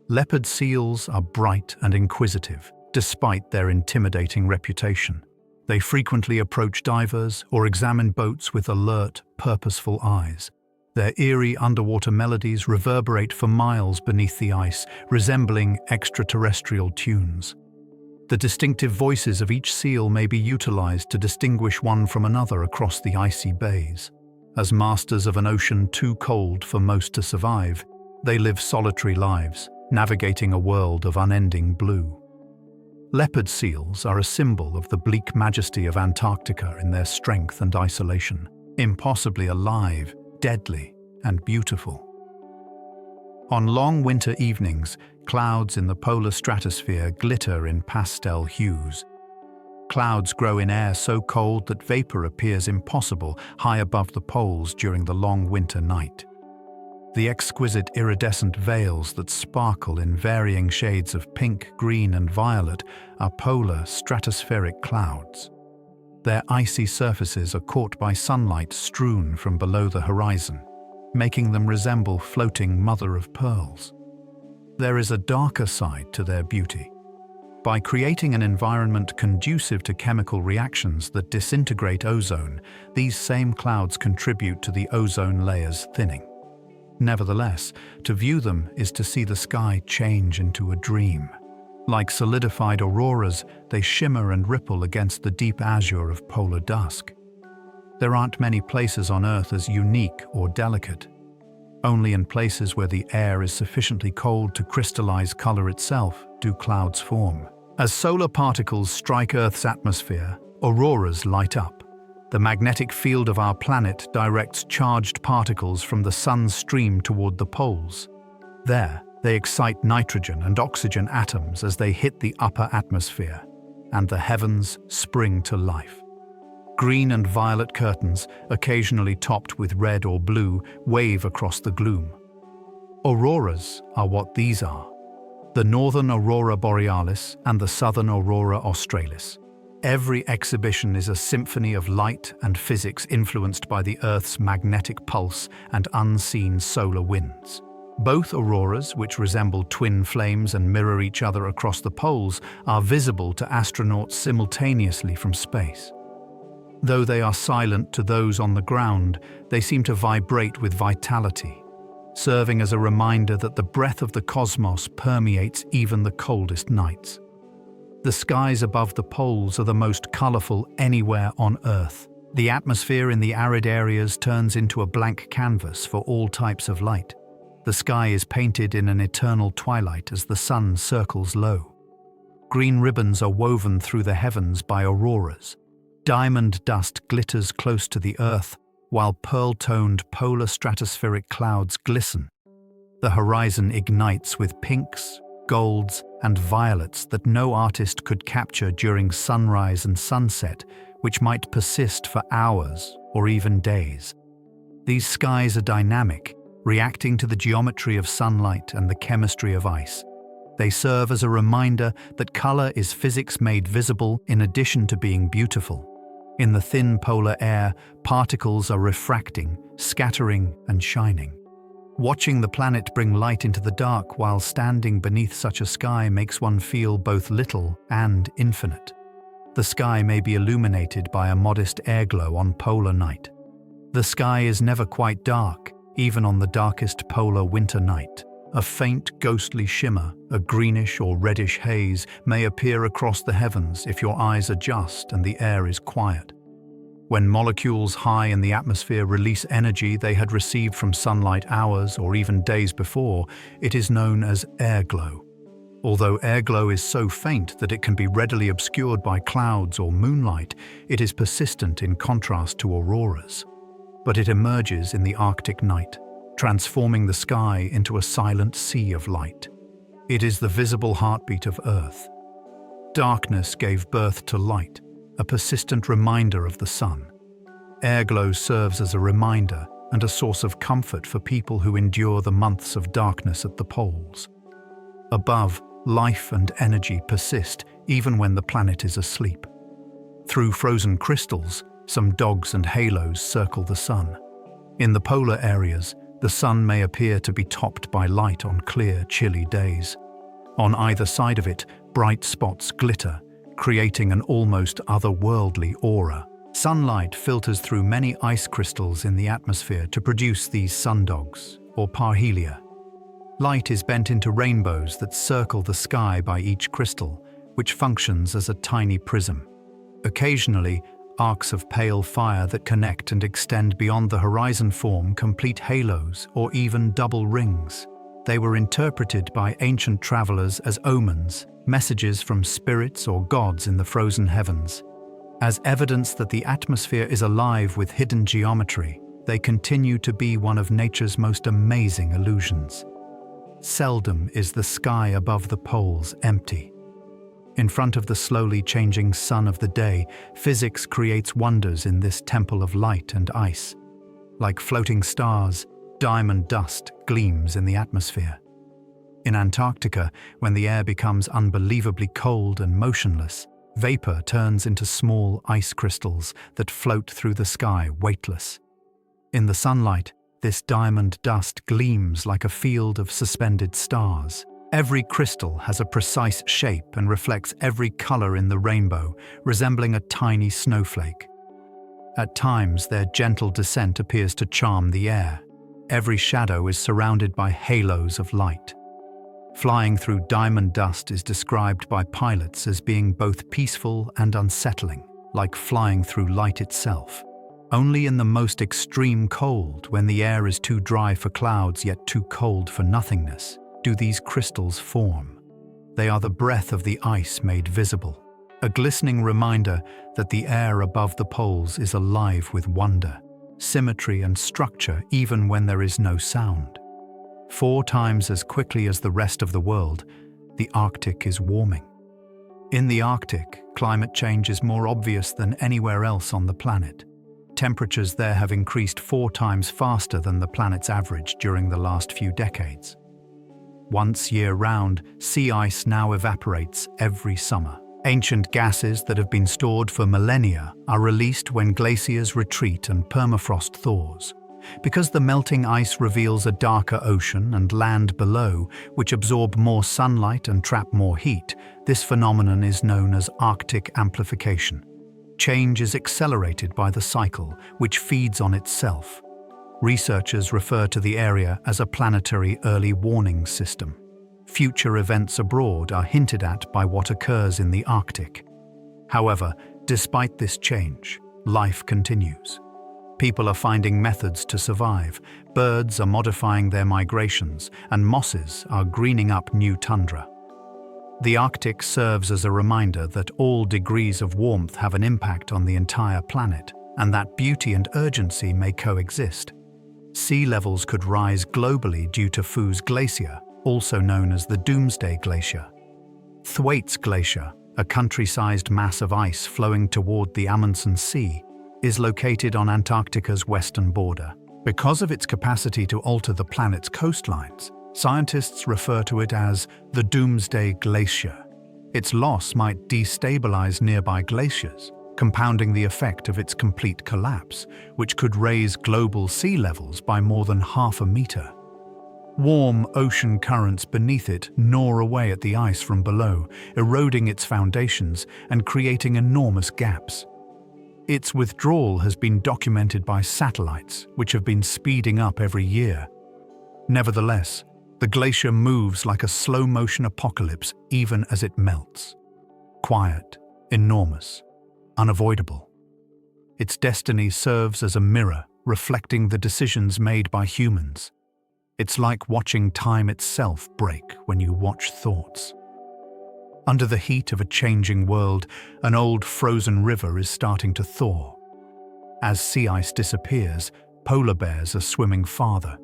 Leopard seals are bright and inquisitive, despite their intimidating reputation. They frequently approach divers or examine boats with alert, purposeful eyes. Their eerie underwater melodies reverberate for miles beneath the ice, resembling extraterrestrial tunes. The distinctive voices of each seal may be utilized to distinguish one from another across the icy bays. As masters of an ocean too cold for most to survive, they live solitary lives, navigating a world of unending blue. Leopard seals are a symbol of the bleak majesty of Antarctica in their strength and isolation, impossibly alive, deadly, and beautiful. On long winter evenings, clouds in the polar stratosphere glitter in pastel hues. Clouds grow in air so cold that vapor appears impossible high above the poles during the long winter night. The exquisite iridescent veils that sparkle in varying shades of pink, green, and violet are polar stratospheric clouds. Their icy surfaces are caught by sunlight strewn from below the horizon, making them resemble floating mother-of-pearls. There is a darker side to their beauty. By creating an environment conducive to chemical reactions that disintegrate ozone, these same clouds contribute to the ozone layer's thinning. Nevertheless, to view them is to see the sky change into a dream. Like solidified auroras, they shimmer and ripple against the deep azure of polar dusk. There aren't many places on Earth as unique or delicate. Only in places where the air is sufficiently cold to crystallize color itself do clouds form. As solar particles strike Earth's atmosphere, auroras light up. The magnetic field of our planet directs charged particles from the sun's stream toward the poles. There, they excite nitrogen and oxygen atoms as they hit the upper atmosphere, and the heavens spring to life. Green and violet curtains, occasionally topped with red or blue, wave across the gloom. Auroras are what these are: the northern aurora borealis and the southern aurora australis. Every exhibition is a symphony of light and physics influenced by the Earth's magnetic pulse and unseen solar winds. Both auroras, which resemble twin flames and mirror each other across the poles, are visible to astronauts simultaneously from space. Though they are silent to those on the ground, they seem to vibrate with vitality, serving as a reminder that the breath of the cosmos permeates even the coldest nights. The skies above the poles are the most colorful anywhere on Earth. The atmosphere in the arid areas turns into a blank canvas for all types of light. The sky is painted in an eternal twilight as the sun circles low. Green ribbons are woven through the heavens by auroras. Diamond dust glitters close to the Earth, while pearl-toned polar stratospheric clouds glisten. The horizon ignites with pinks, golds, and violets that no artist could capture during sunrise and sunset, which might persist for hours or even days. These skies are dynamic, reacting to the geometry of sunlight and the chemistry of ice. They serve as a reminder that color is physics made visible in addition to being beautiful. In the thin polar air, particles are refracting, scattering, and shining. Watching the planet bring light into the dark while standing beneath such a sky makes one feel both little and infinite. The sky may be illuminated by a modest airglow on polar night. The sky is never quite dark, even on the darkest polar winter night. A faint ghostly shimmer, a greenish or reddish haze, may appear across the heavens if your eyes adjust and the air is quiet. When molecules high in the atmosphere release energy they had received from sunlight hours or even days before, it is known as airglow. Although airglow is so faint that it can be readily obscured by clouds or moonlight, it is persistent in contrast to auroras. But it emerges in the Arctic night, transforming the sky into a silent sea of light. It is the visible heartbeat of Earth. Darkness gave birth to light, a persistent reminder of the sun. Airglow serves as a reminder and a source of comfort for people who endure the months of darkness at the poles. Above, life and energy persist even when the planet is asleep. Through frozen crystals, some dogs and halos circle the sun. In the polar areas, the sun may appear to be topped by light on clear, chilly days. On either side of it, bright spots glitter, creating an almost otherworldly aura. Sunlight filters through many ice crystals in the atmosphere to produce these sundogs, or parhelia. Light is bent into rainbows that circle the sky by each crystal, which functions as a tiny prism. Occasionally, arcs of pale fire that connect and extend beyond the horizon form complete halos or even double rings. They were interpreted by ancient travelers as omens, messages from spirits or gods in the frozen heavens. As evidence that the atmosphere is alive with hidden geometry, they continue to be one of nature's most amazing illusions. Seldom is the sky above the poles empty. In front of the slowly changing sun of the day, physics creates wonders in this temple of light and ice. Like floating stars, diamond dust gleams in the atmosphere. In Antarctica, when the air becomes unbelievably cold and motionless, vapor turns into small ice crystals that float through the sky weightless. In the sunlight, this diamond dust gleams like a field of suspended stars. Every crystal has a precise shape and reflects every color in the rainbow, resembling a tiny snowflake. At times, their gentle descent appears to charm the air. Every shadow is surrounded by halos of light. Flying through diamond dust is described by pilots as being both peaceful and unsettling, like flying through light itself. Only in the most extreme cold, when the air is too dry for clouds yet too cold for nothingness, do these crystals form. They are the breath of the ice made visible, a glistening reminder that the air above the poles is alive with wonder, symmetry and structure even when there is no sound. 4 times as quickly as the rest of the world, the Arctic is warming. In the Arctic, climate change is more obvious than anywhere else on the planet. Temperatures there have increased 4 times faster than the planet's average during the last few decades. Once year-round, sea ice now evaporates every summer. Ancient gases that have been stored for millennia are released when glaciers retreat and permafrost thaws. Because the melting ice reveals a darker ocean and land below, which absorb more sunlight and trap more heat, this phenomenon is known as Arctic amplification. Change is accelerated by the cycle, which feeds on itself. Researchers refer to the area as a planetary early warning system. Future events abroad are hinted at by what occurs in the Arctic. However, despite this change, life continues. People are finding methods to survive, birds are modifying their migrations, and mosses are greening up new tundra. The Arctic serves as a reminder that all degrees of warmth have an impact on the entire planet, and that beauty and urgency may coexist. Sea levels could rise globally due to Foos Glacier, also known as the Doomsday Glacier. Thwaites Glacier, a country-sized mass of ice flowing toward the Amundsen Sea, is located on Antarctica's western border. Because of its capacity to alter the planet's coastlines, Scientists refer to it as the Doomsday Glacier. Its loss might destabilize nearby glaciers, compounding the effect of its complete collapse, which could raise global sea levels by more than half a meter. Warm ocean currents beneath it gnaw away at the ice from below, eroding its foundations and creating enormous gaps. Its withdrawal has been documented by satellites, which have been speeding up every year. Nevertheless, the glacier moves like a slow-motion apocalypse even as it melts. Quiet, enormous, unavoidable. Its destiny serves as a mirror, reflecting the decisions made by humans. It's like watching time itself break when you watch thoughts. Under the heat of a changing world, an old frozen river is starting to thaw. As sea ice disappears, polar bears are swimming farther.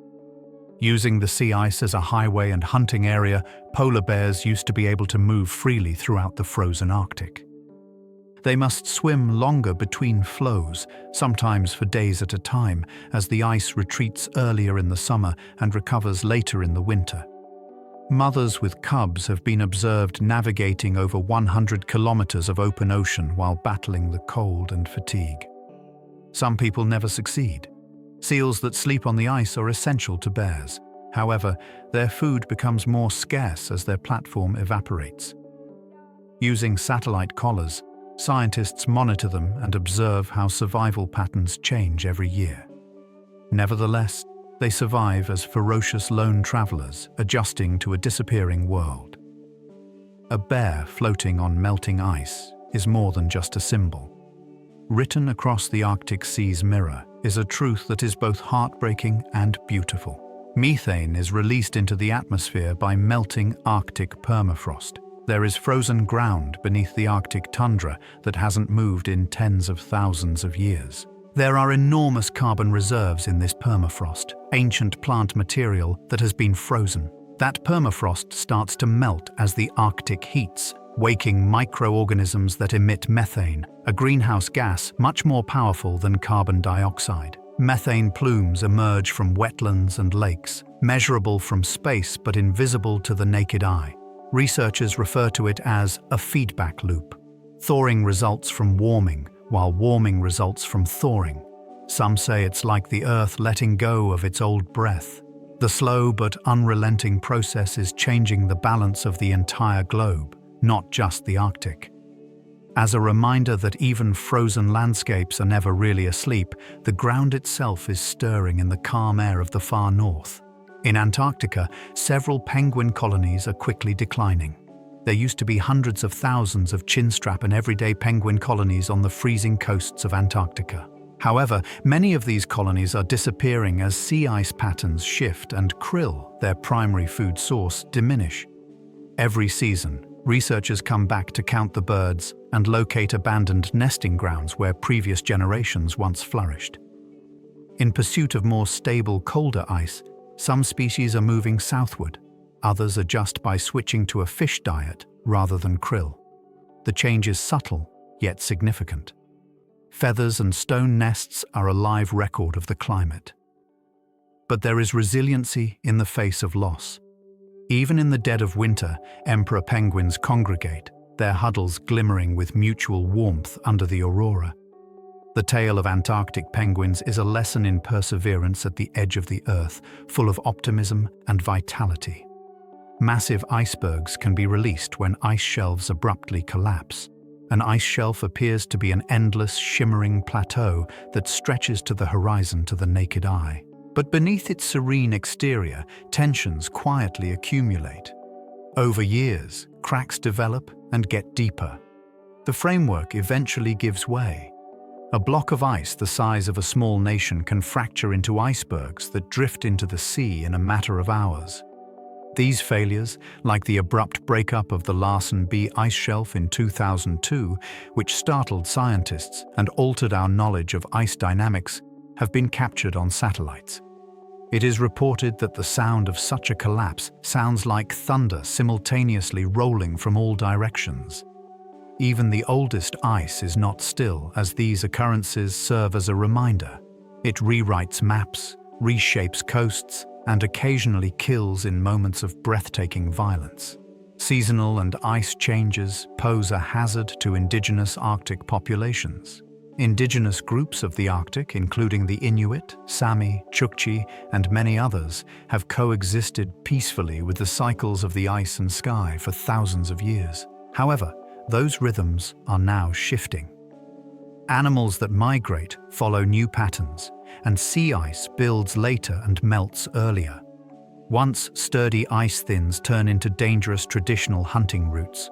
Using the sea ice as a highway and hunting area, polar bears used to be able to move freely throughout the frozen Arctic. They must swim longer between flows, sometimes for days at a time, as the ice retreats earlier in the summer and recovers later in the winter. Mothers with cubs have been observed navigating over 100 kilometers of open ocean while battling the cold and fatigue. Some people never succeed. Seals that sleep on the ice are essential to bears. However, their food becomes more scarce as their platform evaporates. Using satellite collars, scientists monitor them and observe how survival patterns change every year. Nevertheless, they survive as ferocious lone travelers adjusting to a disappearing world. A bear floating on melting ice is more than just a symbol. Written across the Arctic Sea's mirror is a truth that is both heartbreaking and beautiful. Methane is released into the atmosphere by melting Arctic permafrost. There is frozen ground beneath the Arctic tundra that hasn't moved in tens of thousands of years. There are enormous carbon reserves in this permafrost, ancient plant material that has been frozen. That permafrost starts to melt as the Arctic heats, waking microorganisms that emit methane, a greenhouse gas much more powerful than carbon dioxide. Methane plumes emerge from wetlands and lakes, measurable from space but invisible to the naked eye. Researchers refer to it as a feedback loop. Thawing results from warming, while warming results from thawing. Some say it's like the Earth letting go of its old breath. The slow but unrelenting process is changing the balance of the entire globe, not just the Arctic. As a reminder that even frozen landscapes are never really asleep, the ground itself is stirring in the calm air of the far north. In Antarctica, several penguin colonies are quickly declining. There used to be hundreds of thousands of chinstrap and everyday penguin colonies on the freezing coasts of Antarctica. However, many of these colonies are disappearing as sea ice patterns shift and krill, their primary food source, diminish. Every season, researchers come back to count the birds and locate abandoned nesting grounds where previous generations once flourished. In pursuit of more stable, colder ice, some species are moving southward, others adjust by switching to a fish diet rather than krill. The change is subtle, yet significant. Feathers and stone nests are a live record of the climate. But there is resiliency in the face of loss. Even in the dead of winter, emperor penguins congregate, their huddles glimmering with mutual warmth under the aurora. The tale of Antarctic penguins is a lesson in perseverance at the edge of the Earth, full of optimism and vitality. Massive icebergs can be released when ice shelves abruptly collapse. An ice shelf appears to be an endless, shimmering plateau that stretches to the horizon to the naked eye. But beneath its serene exterior, tensions quietly accumulate. Over years, cracks develop and get deeper. The framework eventually gives way. A block of ice the size of a small nation can fracture into icebergs that drift into the sea in a matter of hours. These failures, like the abrupt breakup of the Larsen B ice shelf in 2002, which startled scientists and altered our knowledge of ice dynamics, have been captured on satellites. It is reported that the sound of such a collapse sounds like thunder simultaneously rolling from all directions. Even the oldest ice is not still, as these occurrences serve as a reminder. It rewrites maps, reshapes coasts, and occasionally kills in moments of breathtaking violence. Seasonal and ice changes pose a hazard to indigenous Arctic populations. Indigenous groups of the Arctic, including the Inuit, Sami, Chukchi, and many others, have coexisted peacefully with the cycles of the ice and sky for thousands of years. However, those rhythms are now shifting. Animals that migrate follow new patterns, and sea ice builds later and melts earlier. Once sturdy ice thins turn into dangerous traditional hunting routes.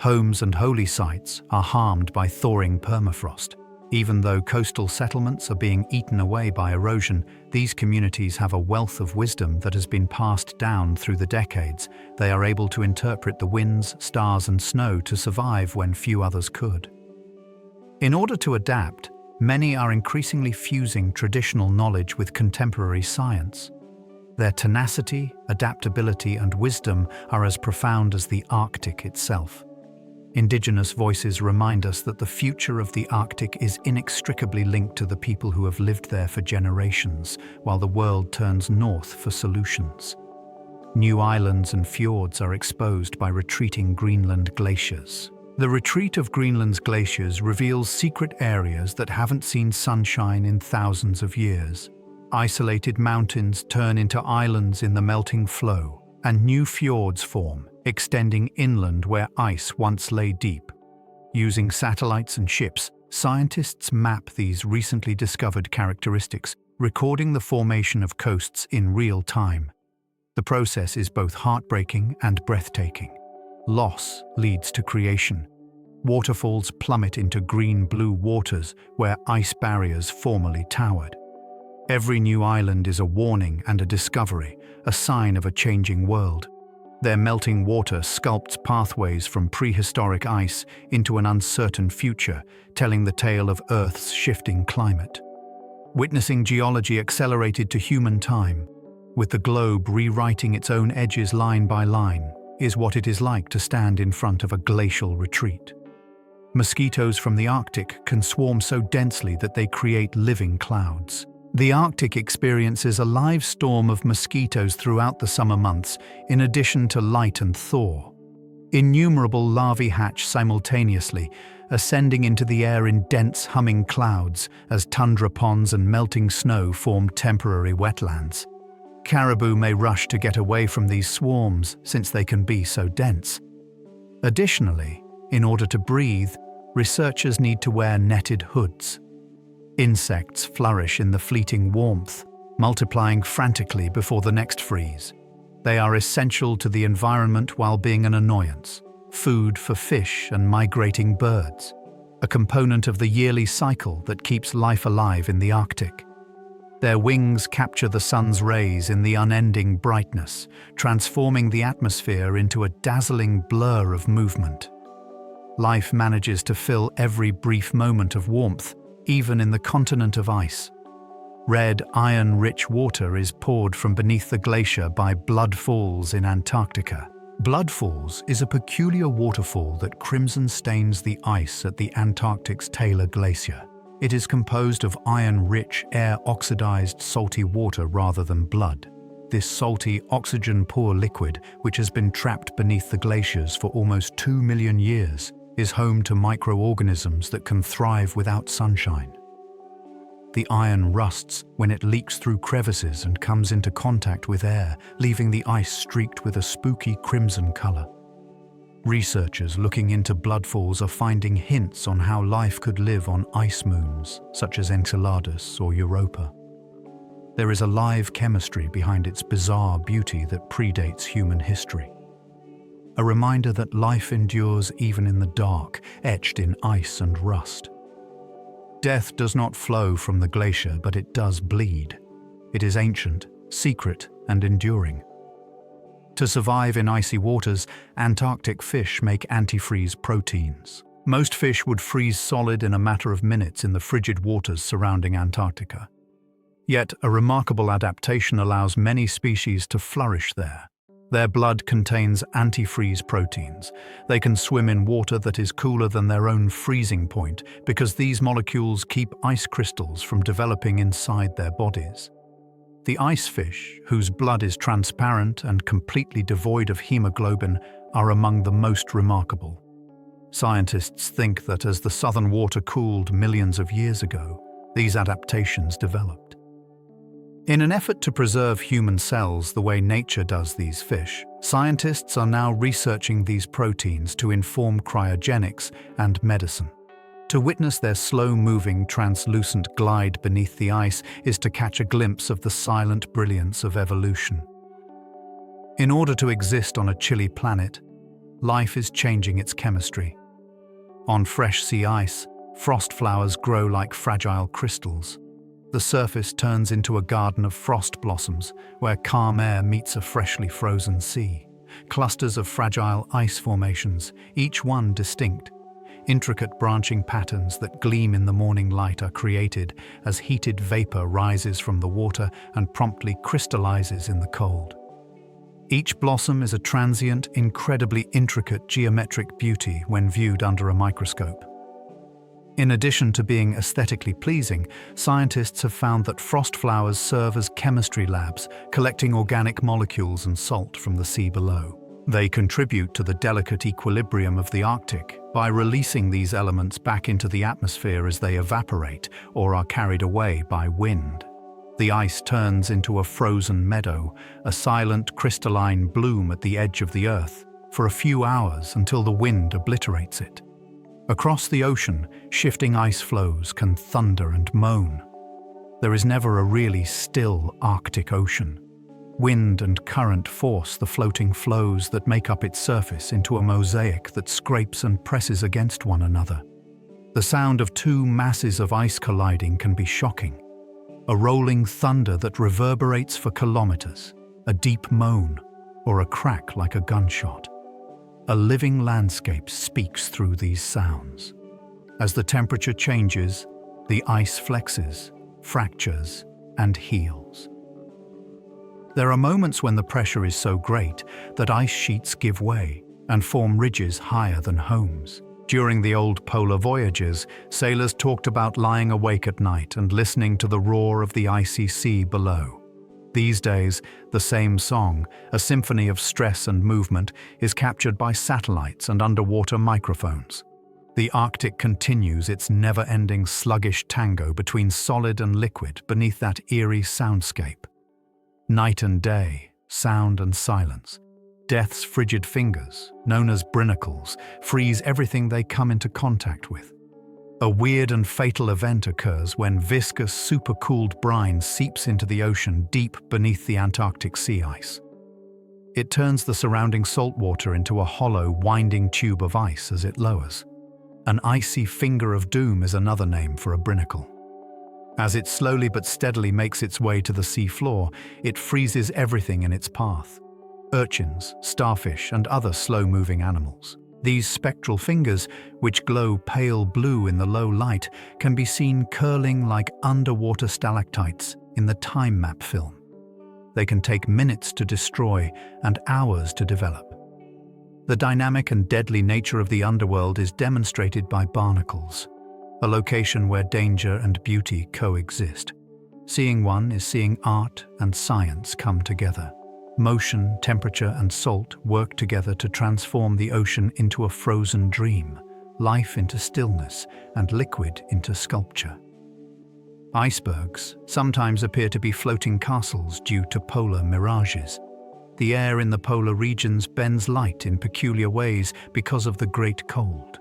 Homes and holy sites are harmed by thawing permafrost. Even though coastal settlements are being eaten away by erosion, these communities have a wealth of wisdom that has been passed down through the decades. They are able to interpret the winds, stars, and snow to survive when few others could. In order to adapt, many are increasingly fusing traditional knowledge with contemporary science. Their tenacity, adaptability, and wisdom are as profound as the Arctic itself. Indigenous voices remind us that the future of the Arctic is inextricably linked to the people who have lived there for generations, while the world turns north for solutions. New islands and fjords are exposed by retreating Greenland glaciers. The retreat of Greenland's glaciers reveals secret areas that haven't seen sunshine in thousands of years. Isolated mountains turn into islands in the melting flow, and new fjords form, extending inland where ice once lay deep. Using satellites and ships, scientists map these recently discovered characteristics, recording the formation of coasts in real time. The process is both heartbreaking and breathtaking. Loss leads to creation. Waterfalls plummet into green-blue waters where ice barriers formerly towered. Every new island is a warning and a discovery, a sign of a changing world. Their melting water sculpts pathways from prehistoric ice into an uncertain future, telling the tale of Earth's shifting climate. Witnessing geology accelerated to human time, with the globe rewriting its own edges line by line, is what it is like to stand in front of a glacial retreat. Mosquitoes from the Arctic can swarm so densely that they create living clouds. The Arctic experiences a live storm of mosquitoes throughout the summer months, in addition to light and thaw. Innumerable larvae hatch simultaneously, ascending into the air in dense humming clouds as tundra ponds and melting snow form temporary wetlands. Caribou may rush to get away from these swarms since they can be so dense. Additionally, in order to breathe, researchers need to wear netted hoods. Insects flourish in the fleeting warmth, multiplying frantically before the next freeze. They are essential to the environment while being an annoyance, food for fish and migrating birds, a component of the yearly cycle that keeps life alive in the Arctic. Their wings capture the sun's rays in the unending brightness, transforming the atmosphere into a dazzling blur of movement. Life manages to fill every brief moment of warmth, even in the continent of ice. Red, iron-rich water is poured from beneath the glacier by Blood Falls in Antarctica. Blood Falls is a peculiar waterfall that crimson stains the ice at the Antarctic's Taylor Glacier. It is composed of iron-rich, air-oxidized salty water rather than blood. This salty, oxygen-poor liquid, which has been trapped beneath the glaciers for almost 2 million years, is home to microorganisms that can thrive without sunshine. The iron rusts when it leaks through crevices and comes into contact with air, leaving the ice streaked with a spooky crimson color. Researchers looking into blood falls are finding hints on how life could live on ice moons, such as Enceladus or Europa. There is a live chemistry behind its bizarre beauty that predates human history. A reminder that life endures even in the dark, etched in ice and rust. Death does not flow from the glacier, but it does bleed. It is ancient, secret, and enduring. To survive in icy waters, Antarctic fish make antifreeze proteins. Most fish would freeze solid in a matter of minutes in the frigid waters surrounding Antarctica. Yet, a remarkable adaptation allows many species to flourish there. Their blood contains antifreeze proteins. They can swim in water that is cooler than their own freezing point because these molecules keep ice crystals from developing inside their bodies. The ice fish, whose blood is transparent and completely devoid of hemoglobin, are among the most remarkable. Scientists think that as the southern water cooled millions of years ago, these adaptations developed. In an effort to preserve human cells the way nature does these fish, scientists are now researching these proteins to inform cryogenics and medicine. To witness their slow-moving, translucent glide beneath the ice is to catch a glimpse of the silent brilliance of evolution. In order to exist on a chilly planet, life is changing its chemistry. On fresh sea ice, frost flowers grow like fragile crystals. The surface turns into a garden of frost blossoms, where calm air meets a freshly frozen sea. Clusters of fragile ice formations, each one distinct. Intricate branching patterns that gleam in the morning light are created as heated vapor rises from the water and promptly crystallizes in the cold. Each blossom is a transient, incredibly intricate geometric beauty when viewed under a microscope. In addition to being aesthetically pleasing, scientists have found that frost flowers serve as chemistry labs, collecting organic molecules and salt from the sea below. They contribute to the delicate equilibrium of the Arctic by releasing these elements back into the atmosphere as they evaporate or are carried away by wind. The ice turns into a frozen meadow, a silent crystalline bloom at the edge of the Earth, for a few hours until the wind obliterates it. Across the ocean, shifting ice floes can thunder and moan. There is never a really still Arctic Ocean. Wind and current force the floating floes that make up its surface into a mosaic that scrapes and presses against one another. The sound of two masses of ice colliding can be shocking. A rolling thunder that reverberates for kilometers, a deep moan, or a crack like a gunshot. A living landscape speaks through these sounds. As the temperature changes, the ice flexes, fractures, and heals. There are moments when the pressure is so great that ice sheets give way and form ridges higher than homes. During the old polar voyages, sailors talked about lying awake at night and listening to the roar of the icy sea below. These days, the same song, a symphony of stress and movement, is captured by satellites and underwater microphones. The Arctic continues its never-ending sluggish tango between solid and liquid beneath that eerie soundscape. Night and day, sound and silence. Death's frigid fingers, known as brinicles, freeze everything they come into contact with. A weird and fatal event occurs when viscous, supercooled brine seeps into the ocean deep beneath the Antarctic sea ice. It turns the surrounding salt water into a hollow, winding tube of ice as it lowers. An icy finger of doom is another name for a brinicle. As it slowly but steadily makes its way to the sea floor, it freezes everything in its path. Urchins, starfish, and other slow-moving animals. These spectral fingers, which glow pale blue in the low light, can be seen curling like underwater stalactites in the time map film. They can take minutes to destroy and hours to develop. The dynamic and deadly nature of the underworld is demonstrated by barnacles, a location where danger and beauty coexist. Seeing one is seeing art and science come together. Motion, temperature, and salt work together to transform the ocean into a frozen dream, life into stillness, and liquid into sculpture. Icebergs sometimes appear to be floating castles due to polar mirages. The air in the polar regions bends light in peculiar ways because of the great cold.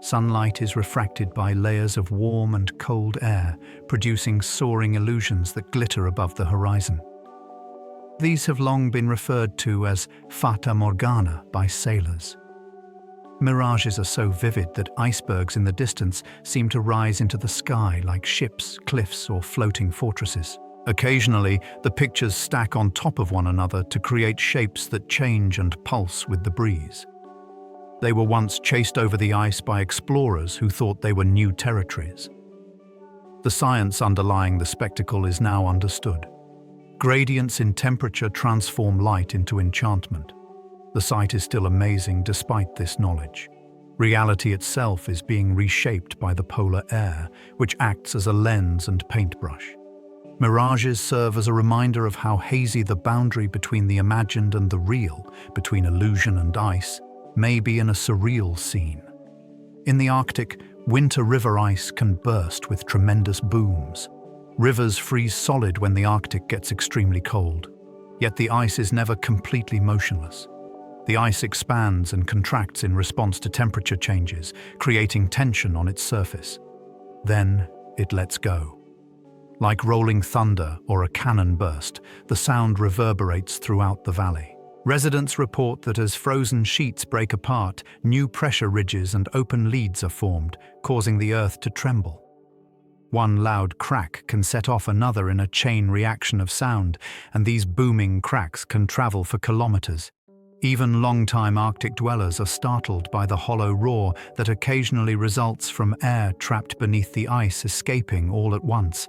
Sunlight is refracted by layers of warm and cold air, producing soaring illusions that glitter above the horizon. These have long been referred to as fata morgana by sailors. Mirages are so vivid that icebergs in the distance seem to rise into the sky like ships, cliffs, or floating fortresses. Occasionally, the pictures stack on top of one another to create shapes that change and pulse with the breeze. They were once chased over the ice by explorers who thought they were new territories. The science underlying the spectacle is now understood. Gradients in temperature transform light into enchantment. The sight is still amazing despite this knowledge. Reality itself is being reshaped by the polar air, which acts as a lens and paintbrush. Mirages serve as a reminder of how hazy the boundary between the imagined and the real, between illusion and ice, may be in a surreal scene. In the Arctic, winter river ice can burst with tremendous booms. Rivers freeze solid when the Arctic gets extremely cold, yet the ice is never completely motionless. The ice expands and contracts in response to temperature changes, creating tension on its surface. Then it lets go. Like rolling thunder or a cannon burst, the sound reverberates throughout the valley. Residents report that as frozen sheets break apart, new pressure ridges and open leads are formed, causing the earth to tremble. One loud crack can set off another in a chain reaction of sound, and these booming cracks can travel for kilometers. Even long-time Arctic dwellers are startled by the hollow roar that occasionally results from air trapped beneath the ice escaping all at once.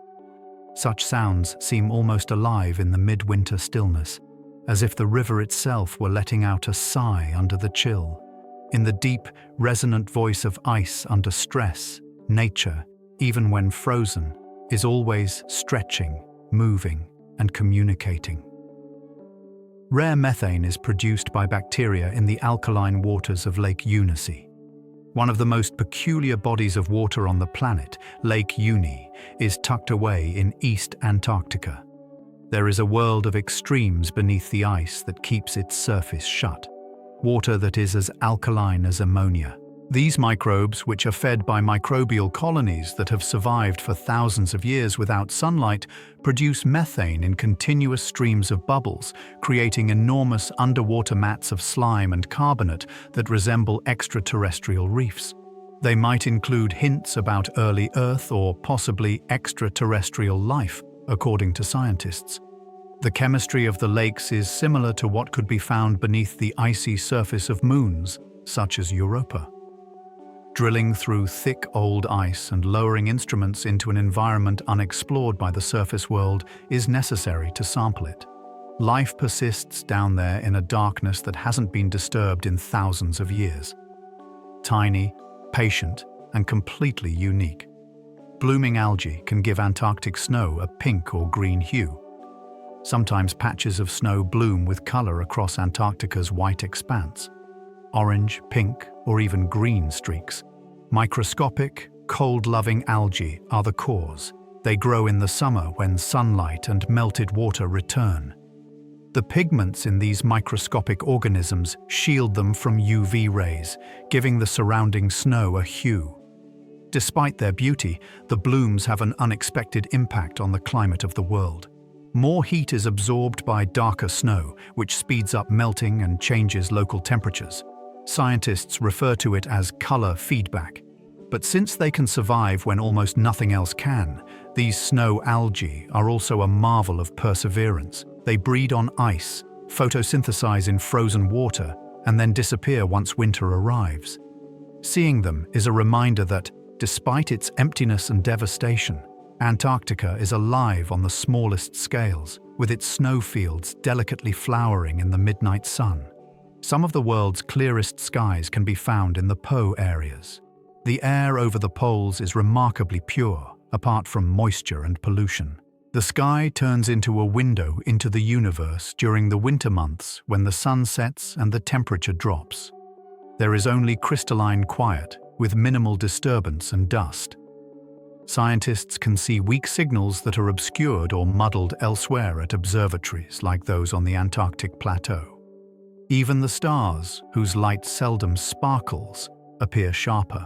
Such sounds seem almost alive in the midwinter stillness, as if the river itself were letting out a sigh under the chill. In the deep, resonant voice of ice under stress, nature, even when frozen, is always stretching, moving, and communicating. Rare methane is produced by bacteria in the alkaline waters of Lake Eunice. One of the most peculiar bodies of water on the planet, Lake Eunice, is tucked away in East Antarctica. There is a world of extremes beneath the ice that keeps its surface shut. Water that is as alkaline as ammonia. These microbes, which are fed by microbial colonies that have survived for thousands of years without sunlight, produce methane in continuous streams of bubbles, creating enormous underwater mats of slime and carbonate that resemble extraterrestrial reefs. They might include hints about early Earth or possibly extraterrestrial life, according to scientists. The chemistry of the lakes is similar to what could be found beneath the icy surface of moons, such as Europa. Drilling through thick old ice and lowering instruments into an environment unexplored by the surface world is necessary to sample it. Life persists down there in a darkness that hasn't been disturbed in thousands of years. Tiny, patient, and completely unique. Blooming algae can give Antarctic snow a pink or green hue. Sometimes patches of snow bloom with color across Antarctica's white expanse. Orange, pink, or even green streaks. Microscopic, cold-loving algae are the cause. They grow in the summer when sunlight and melted water return. The pigments in these microscopic organisms shield them from UV rays, giving the surrounding snow a hue. Despite their beauty, the blooms have an unexpected impact on the climate of the world. More heat is absorbed by darker snow, which speeds up melting and changes local temperatures. Scientists refer to it as color feedback. But since they can survive when almost nothing else can, these snow algae are also a marvel of perseverance. They breed on ice, photosynthesize in frozen water, and then disappear once winter arrives. Seeing them is a reminder that, despite its emptiness and devastation, Antarctica is alive on the smallest scales, with its snowfields delicately flowering in the midnight sun. Some of the world's clearest skies can be found in the Po areas. The air over the poles is remarkably pure, apart from moisture and pollution. The sky turns into a window into the universe during the winter months when the sun sets and the temperature drops. There is only crystalline quiet, with minimal disturbance and dust. Scientists can see weak signals that are obscured or muddled elsewhere at observatories like those on the Antarctic plateau. Even the stars, whose light seldom sparkles, appear sharper.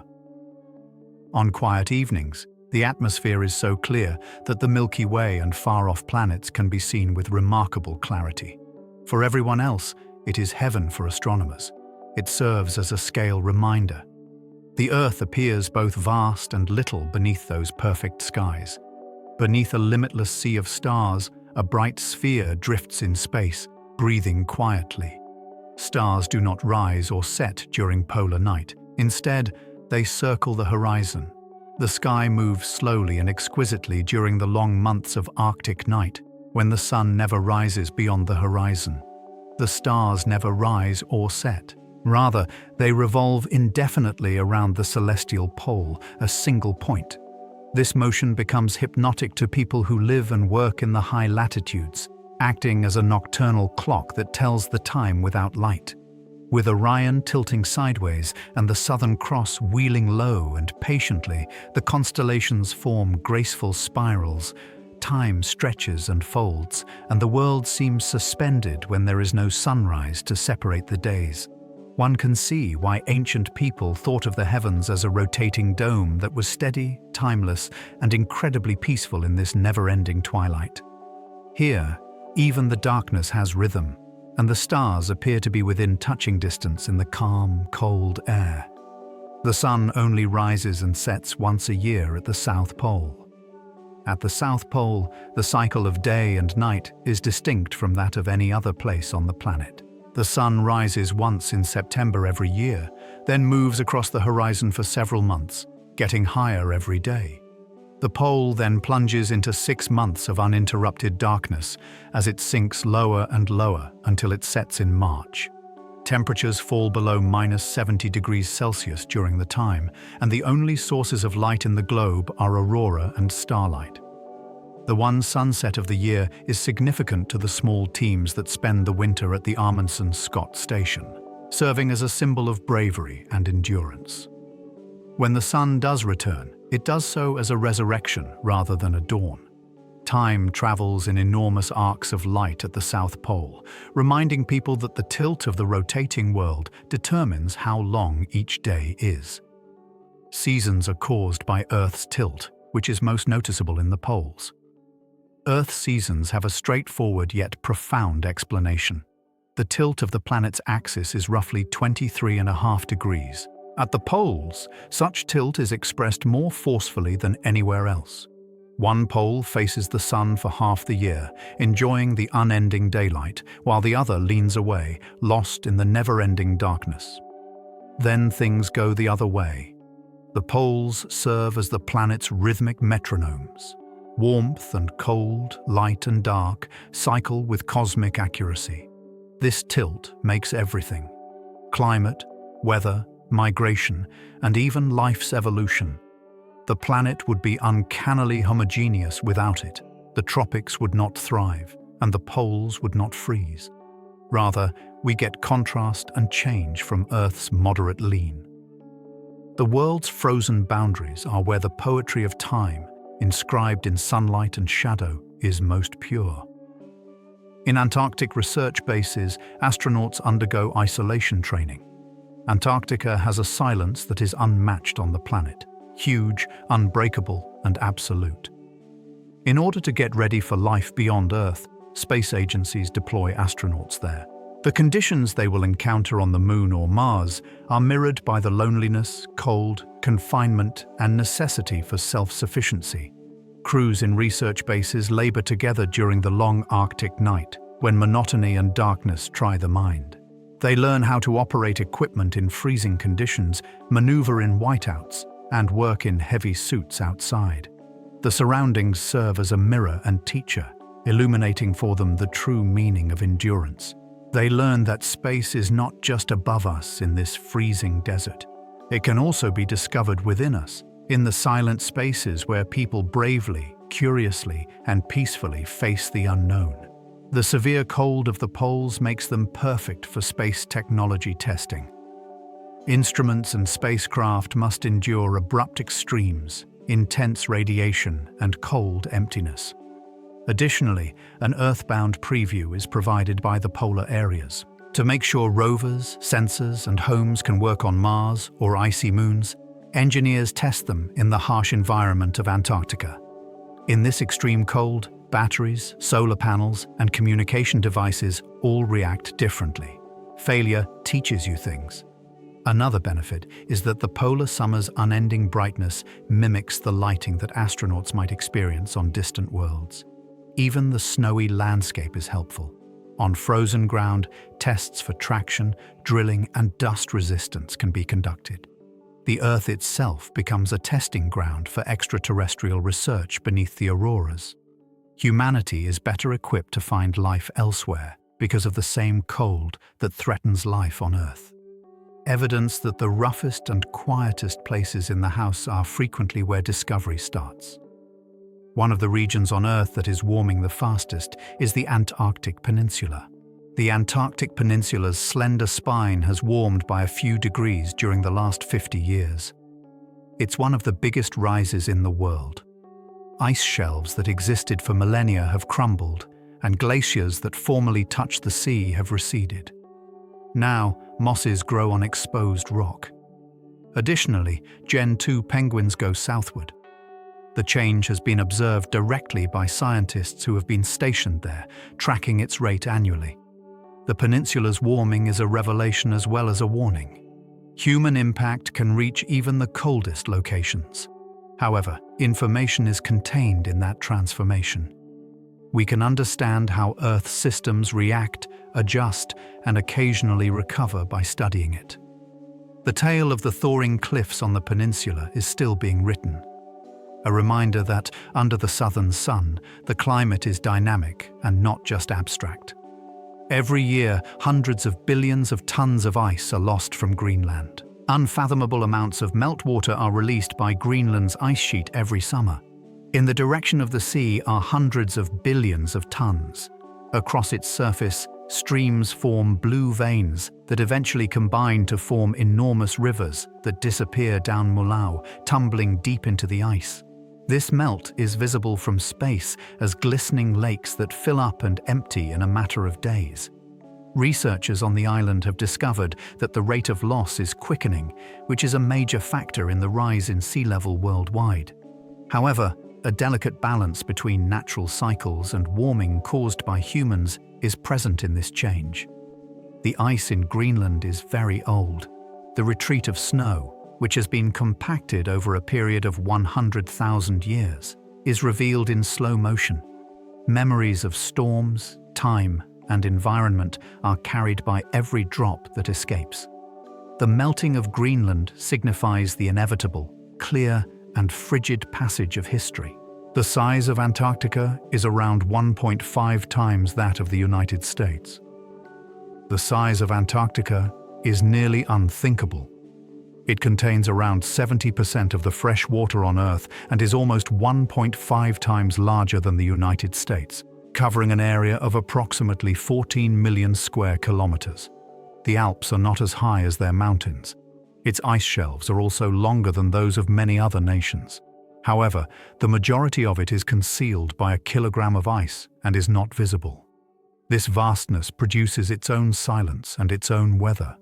On quiet evenings, the atmosphere is so clear that the Milky Way and far-off planets can be seen with remarkable clarity. For everyone else, it is heaven for astronomers. It serves as a scale reminder. The Earth appears both vast and little beneath those perfect skies. Beneath a limitless sea of stars, a bright sphere drifts in space, breathing quietly. Stars do not rise or set during polar night. Instead, they circle the horizon. The sky moves slowly and exquisitely during the long months of Arctic night, when the sun never rises beyond the horizon. The stars never rise or set. Rather, they revolve indefinitely around the celestial pole, a single point. This motion becomes hypnotic to people who live and work in the high latitudes, acting as a nocturnal clock that tells the time without light. With Orion tilting sideways and the Southern Cross wheeling low and patiently, the constellations form graceful spirals. Time stretches and folds, and the world seems suspended when there is no sunrise to separate the days. One can see why ancient people thought of the heavens as a rotating dome that was steady, timeless, and incredibly peaceful in this never-ending twilight. Here, even the darkness has rhythm, and the stars appear to be within touching distance in the calm, cold air. The sun only rises and sets once a year at the South Pole. At the South Pole, the cycle of day and night is distinct from that of any other place on the planet. The sun rises once in September every year, then moves across the horizon for several months, getting higher every day. The pole then plunges into 6 months of uninterrupted darkness as it sinks lower and lower until it sets in March. Temperatures fall below -70 degrees Celsius during the time, and the only sources of light in the globe are aurora and starlight. The one sunset of the year is significant to the small teams that spend the winter at the Amundsen Scott Station, serving as a symbol of bravery and endurance. When the sun does return, it does so as a resurrection rather than a dawn. Time travels in enormous arcs of light at the South Pole, reminding people that the tilt of the rotating world determines how long each day is. Seasons are caused by Earth's tilt, which is most noticeable in the poles. Earth's seasons have a straightforward yet profound explanation. The tilt of the planet's axis is roughly 23.5 degrees. At the poles, such tilt is expressed more forcefully than anywhere else. One pole faces the sun for half the year, enjoying the unending daylight, while the other leans away, lost in the never-ending darkness. Then things go the other way. The poles serve as the planet's rhythmic metronomes. Warmth and cold, light and dark, cycle with cosmic accuracy. This tilt makes everything: climate, weather, migration, and even life's evolution. The planet would be uncannily homogeneous without it. The tropics would not thrive, and the poles would not freeze. Rather, we get contrast and change from Earth's moderate lean. The world's frozen boundaries are where the poetry of time, inscribed in sunlight and shadow, is most pure. In Antarctic research bases, astronauts undergo isolation training. Antarctica has a silence that is unmatched on the planet, huge, unbreakable, and absolute. In order to get ready for life beyond Earth, space agencies deploy astronauts there. The conditions they will encounter on the Moon or Mars are mirrored by the loneliness, cold, confinement, and necessity for self-sufficiency. Crews in research bases labor together during the long Arctic night, when monotony and darkness try the mind. They learn how to operate equipment in freezing conditions, maneuver in whiteouts, and work in heavy suits outside. The surroundings serve as a mirror and teacher, illuminating for them the true meaning of endurance. They learn that space is not just above us in this freezing desert. It can also be discovered within us, in the silent spaces where people bravely, curiously, and peacefully face the unknown. The severe cold of the poles makes them perfect for space technology testing. Instruments and spacecraft must endure abrupt extremes, intense radiation, and cold emptiness. Additionally, an Earthbound preview is provided by the polar areas. To make sure rovers, sensors, and homes can work on Mars or icy moons, engineers test them in the harsh environment of Antarctica. In this extreme cold, batteries, solar panels, and communication devices all react differently. Failure teaches you things. Another benefit is that the polar summer's unending brightness mimics the lighting that astronauts might experience on distant worlds. Even the snowy landscape is helpful. On frozen ground, tests for traction, drilling, and dust resistance can be conducted. The Earth itself becomes a testing ground for extraterrestrial research beneath the auroras. Humanity is better equipped to find life elsewhere because of the same cold that threatens life on Earth. evidence that the roughest and quietest places in the house are frequently where discovery starts. One of the regions on Earth that is warming the fastest is the Antarctic Peninsula. The Antarctic Peninsula's slender spine has warmed by a few degrees during the last 50 years. It's one of the biggest rises in the world. Ice shelves that existed for millennia have crumbled, and glaciers that formerly touched the sea have receded. Now, mosses grow on exposed rock. Additionally, Gen 2 penguins go southward. The change has been observed directly by scientists who have been stationed there, tracking its rate annually. The peninsula's warming is a revelation as well as a warning. Human impact can reach even the coldest locations. However, information is contained in that transformation. We can understand how Earth's systems react, adjust, and occasionally recover by studying it. The tale of the thawing cliffs on the peninsula is still being written. A reminder that, under the southern sun, the climate is dynamic and not just abstract. Every year, hundreds of billions of tons of ice are lost from Greenland. Unfathomable amounts of meltwater are released by Greenland's ice sheet every summer. In the direction of the sea are hundreds of billions of tons. Across its surface, streams form blue veins that eventually combine to form enormous rivers that disappear down Mulao, tumbling deep into the ice. This melt is visible from space as glistening lakes that fill up and empty in a matter of days. Researchers on the island have discovered that the rate of loss is quickening, which is a major factor in the rise in sea level worldwide. However, a delicate balance between natural cycles and warming caused by humans is present in this change. The ice in Greenland is very old. The retreat of snow, which has been compacted over a period of 100,000 years, is revealed in slow motion. Memories of storms, time, and environment are carried by every drop that escapes. The melting of Greenland signifies the inevitable, clear, and frigid passage of history. The size of Antarctica is around 1.5 times that of the United States. The size of Antarctica is nearly unthinkable. It contains around 70% of the fresh water on Earth and is almost 1.5 times larger than the United States, covering an area of approximately 14 million square kilometers. The Alps are not as high as their mountains. Its ice shelves are also longer than those of many other nations. However, the majority of it is concealed by a kilogram of ice and is not visible. This vastness produces its own silence and its own weather.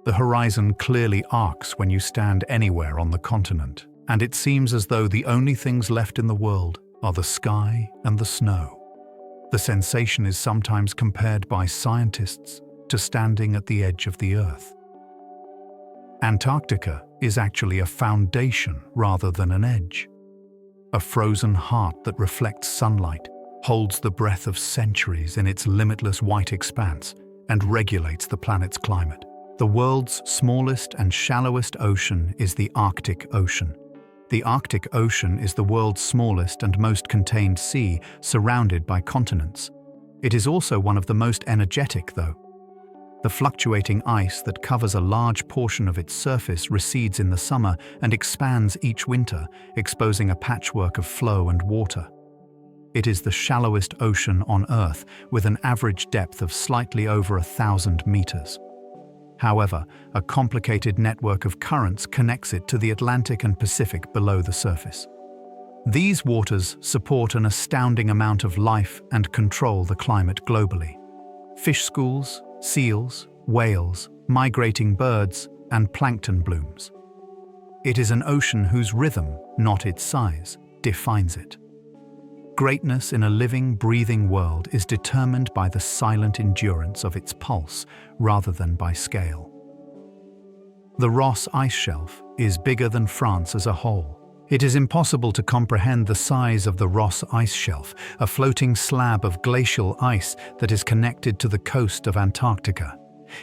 The horizon clearly arcs when you stand anywhere on the continent, and it seems as though the only things left in the world are the sky and the snow. The sensation is sometimes compared by scientists to standing at the edge of the Earth. Antarctica is actually a foundation rather than an edge. A frozen heart that reflects sunlight, holds the breath of centuries in its limitless white expanse, and regulates the planet's climate. The world's smallest and shallowest ocean is the Arctic Ocean. The Arctic Ocean is the world's smallest and most contained sea, surrounded by continents. It is also one of the most energetic, though. The fluctuating ice that covers a large portion of its surface recedes in the summer and expands each winter, exposing a patchwork of flow and water. It is the shallowest ocean on Earth, with an average depth of slightly over 1,000 meters. However, a complicated network of currents connects it to the Atlantic and Pacific below the surface. These waters support an astounding amount of life and control the climate globally. Fish schools, seals, whales, migrating birds, and plankton blooms. It is an ocean whose rhythm, not its size, defines it. Greatness in a living, breathing world is determined by the silent endurance of its pulse rather than by scale. The Ross Ice Shelf is bigger than France as a whole. It is impossible to comprehend the size of the Ross Ice Shelf, a floating slab of glacial ice that is connected to the coast of Antarctica.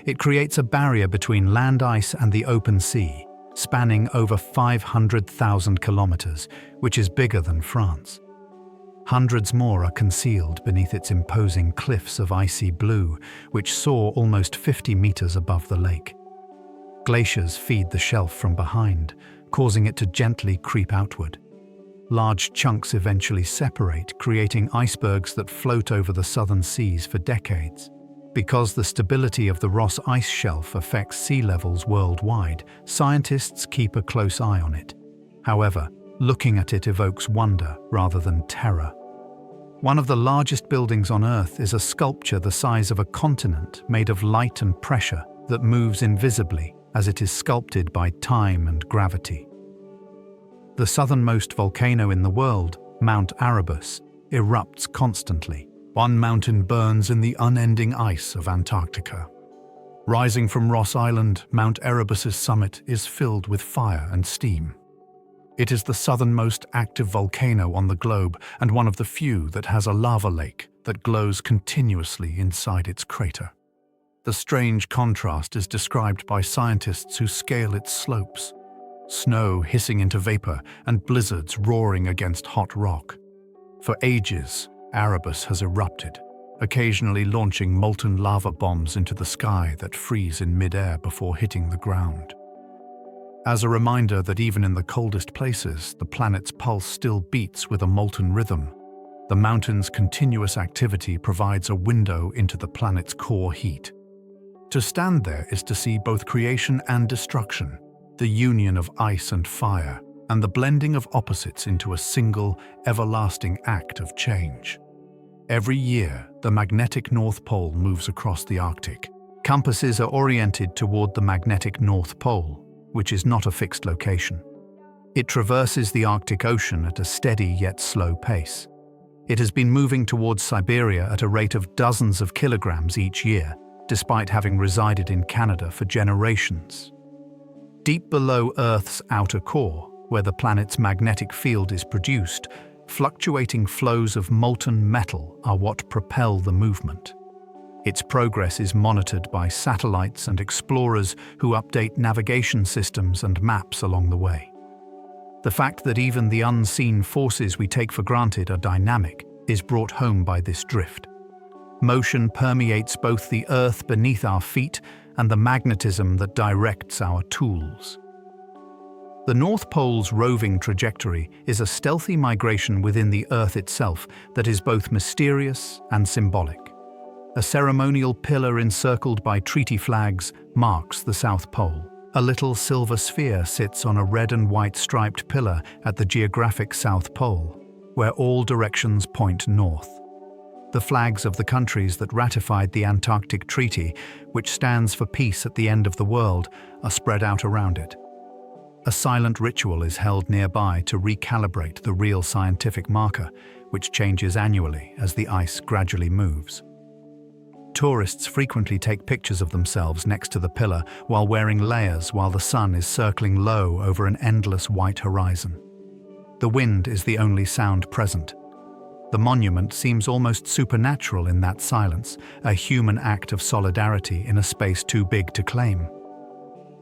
It creates a barrier between land ice and the open sea, spanning over 500,000 kilometers, which is bigger than France. Hundreds more are concealed beneath its imposing cliffs of icy blue, which soar almost 50 meters above the lake. Glaciers feed the shelf from behind, causing it to gently creep outward. Large chunks eventually separate, creating icebergs that float over the southern seas for decades. Because the stability of the Ross Ice Shelf affects sea levels worldwide, scientists keep a close eye on it. However, looking at it evokes wonder rather than terror. One of the largest buildings on Earth is a sculpture the size of a continent made of light and pressure that moves invisibly as it is sculpted by time and gravity. The southernmost volcano in the world, Mount Erebus, erupts constantly. One mountain burns in the unending ice of Antarctica. Rising from Ross Island, Mount Erebus's summit is filled with fire and steam. It is the southernmost active volcano on the globe and one of the few that has a lava lake that glows continuously inside its crater. The strange contrast is described by scientists who scale its slopes. Snow hissing into vapor and blizzards roaring against hot rock. For ages, Erebus has erupted, occasionally launching molten lava bombs into the sky that freeze in mid-air before hitting the ground. As a reminder that even in the coldest places, the planet's pulse still beats with a molten rhythm, the mountain's continuous activity provides a window into the planet's core heat. To stand there is to see both creation and destruction, the union of ice and fire, and the blending of opposites into a single, everlasting act of change. Every year, the magnetic North Pole moves across the Arctic. Compasses are oriented toward the magnetic North Pole, which is not a fixed location. It traverses the Arctic Ocean at a steady yet slow pace. It has been moving towards Siberia at a rate of dozens of kilograms each year, despite having resided in Canada for generations. Deep below Earth's outer core, where the planet's magnetic field is produced, fluctuating flows of molten metal are what propel the movement. Its progress is monitored by satellites and explorers who update navigation systems and maps along the way. The fact that even the unseen forces we take for granted are dynamic is brought home by this drift. Motion permeates both the Earth beneath our feet and the magnetism that directs our tools. The North Pole's roving trajectory is a stealthy migration within the Earth itself that is both mysterious and symbolic. A ceremonial pillar encircled by treaty flags marks the South Pole. A little silver sphere sits on a red and white striped pillar at the geographic South Pole, where all directions point north. The flags of the countries that ratified the Antarctic Treaty, which stands for peace at the end of the world, are spread out around it. A silent ritual is held nearby to recalibrate the real scientific marker, which changes annually as the ice gradually moves. Tourists frequently take pictures of themselves next to the pillar while wearing layers while the sun is circling low over an endless white horizon. The wind is the only sound present. The monument seems almost supernatural in that silence, a human act of solidarity in a space too big to claim.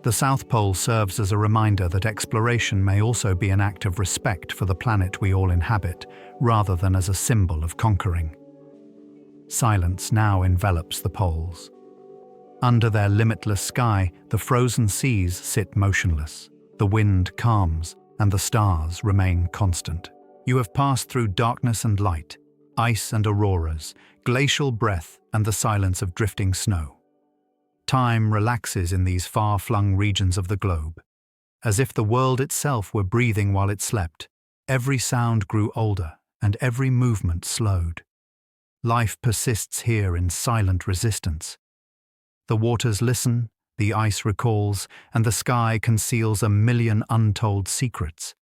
The South Pole serves as a reminder that exploration may also be an act of respect for the planet we all inhabit, rather than as a symbol of conquering. Silence now envelops the poles. Under their limitless sky, the frozen seas sit motionless. The wind calms, and the stars remain constant. You have passed through darkness and light, ice and auroras, glacial breath and the silence of drifting snow. Time relaxes in these far-flung regions of the globe. As if the world itself were breathing while it slept, every sound grew older and every movement slowed. Life persists here in silent resistance. The waters listen, the ice recalls, and the sky conceals a million untold secrets.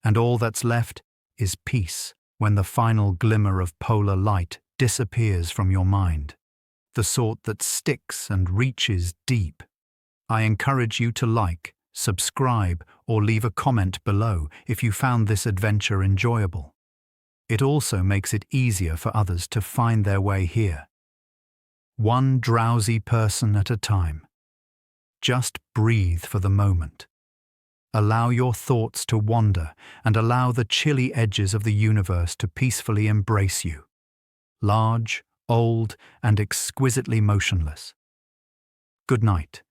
And all that's left is peace when the final glimmer of polar light disappears from your mind, the sort that sticks and reaches deep. I encourage you to like, subscribe, or leave a comment below if you found this adventure enjoyable. It also makes it easier for others to find their way here. One drowsy person at a time. Just breathe for the moment. Allow your thoughts to wander and allow the chilly edges of the universe to peacefully embrace you. Large, old, and exquisitely motionless. Good night.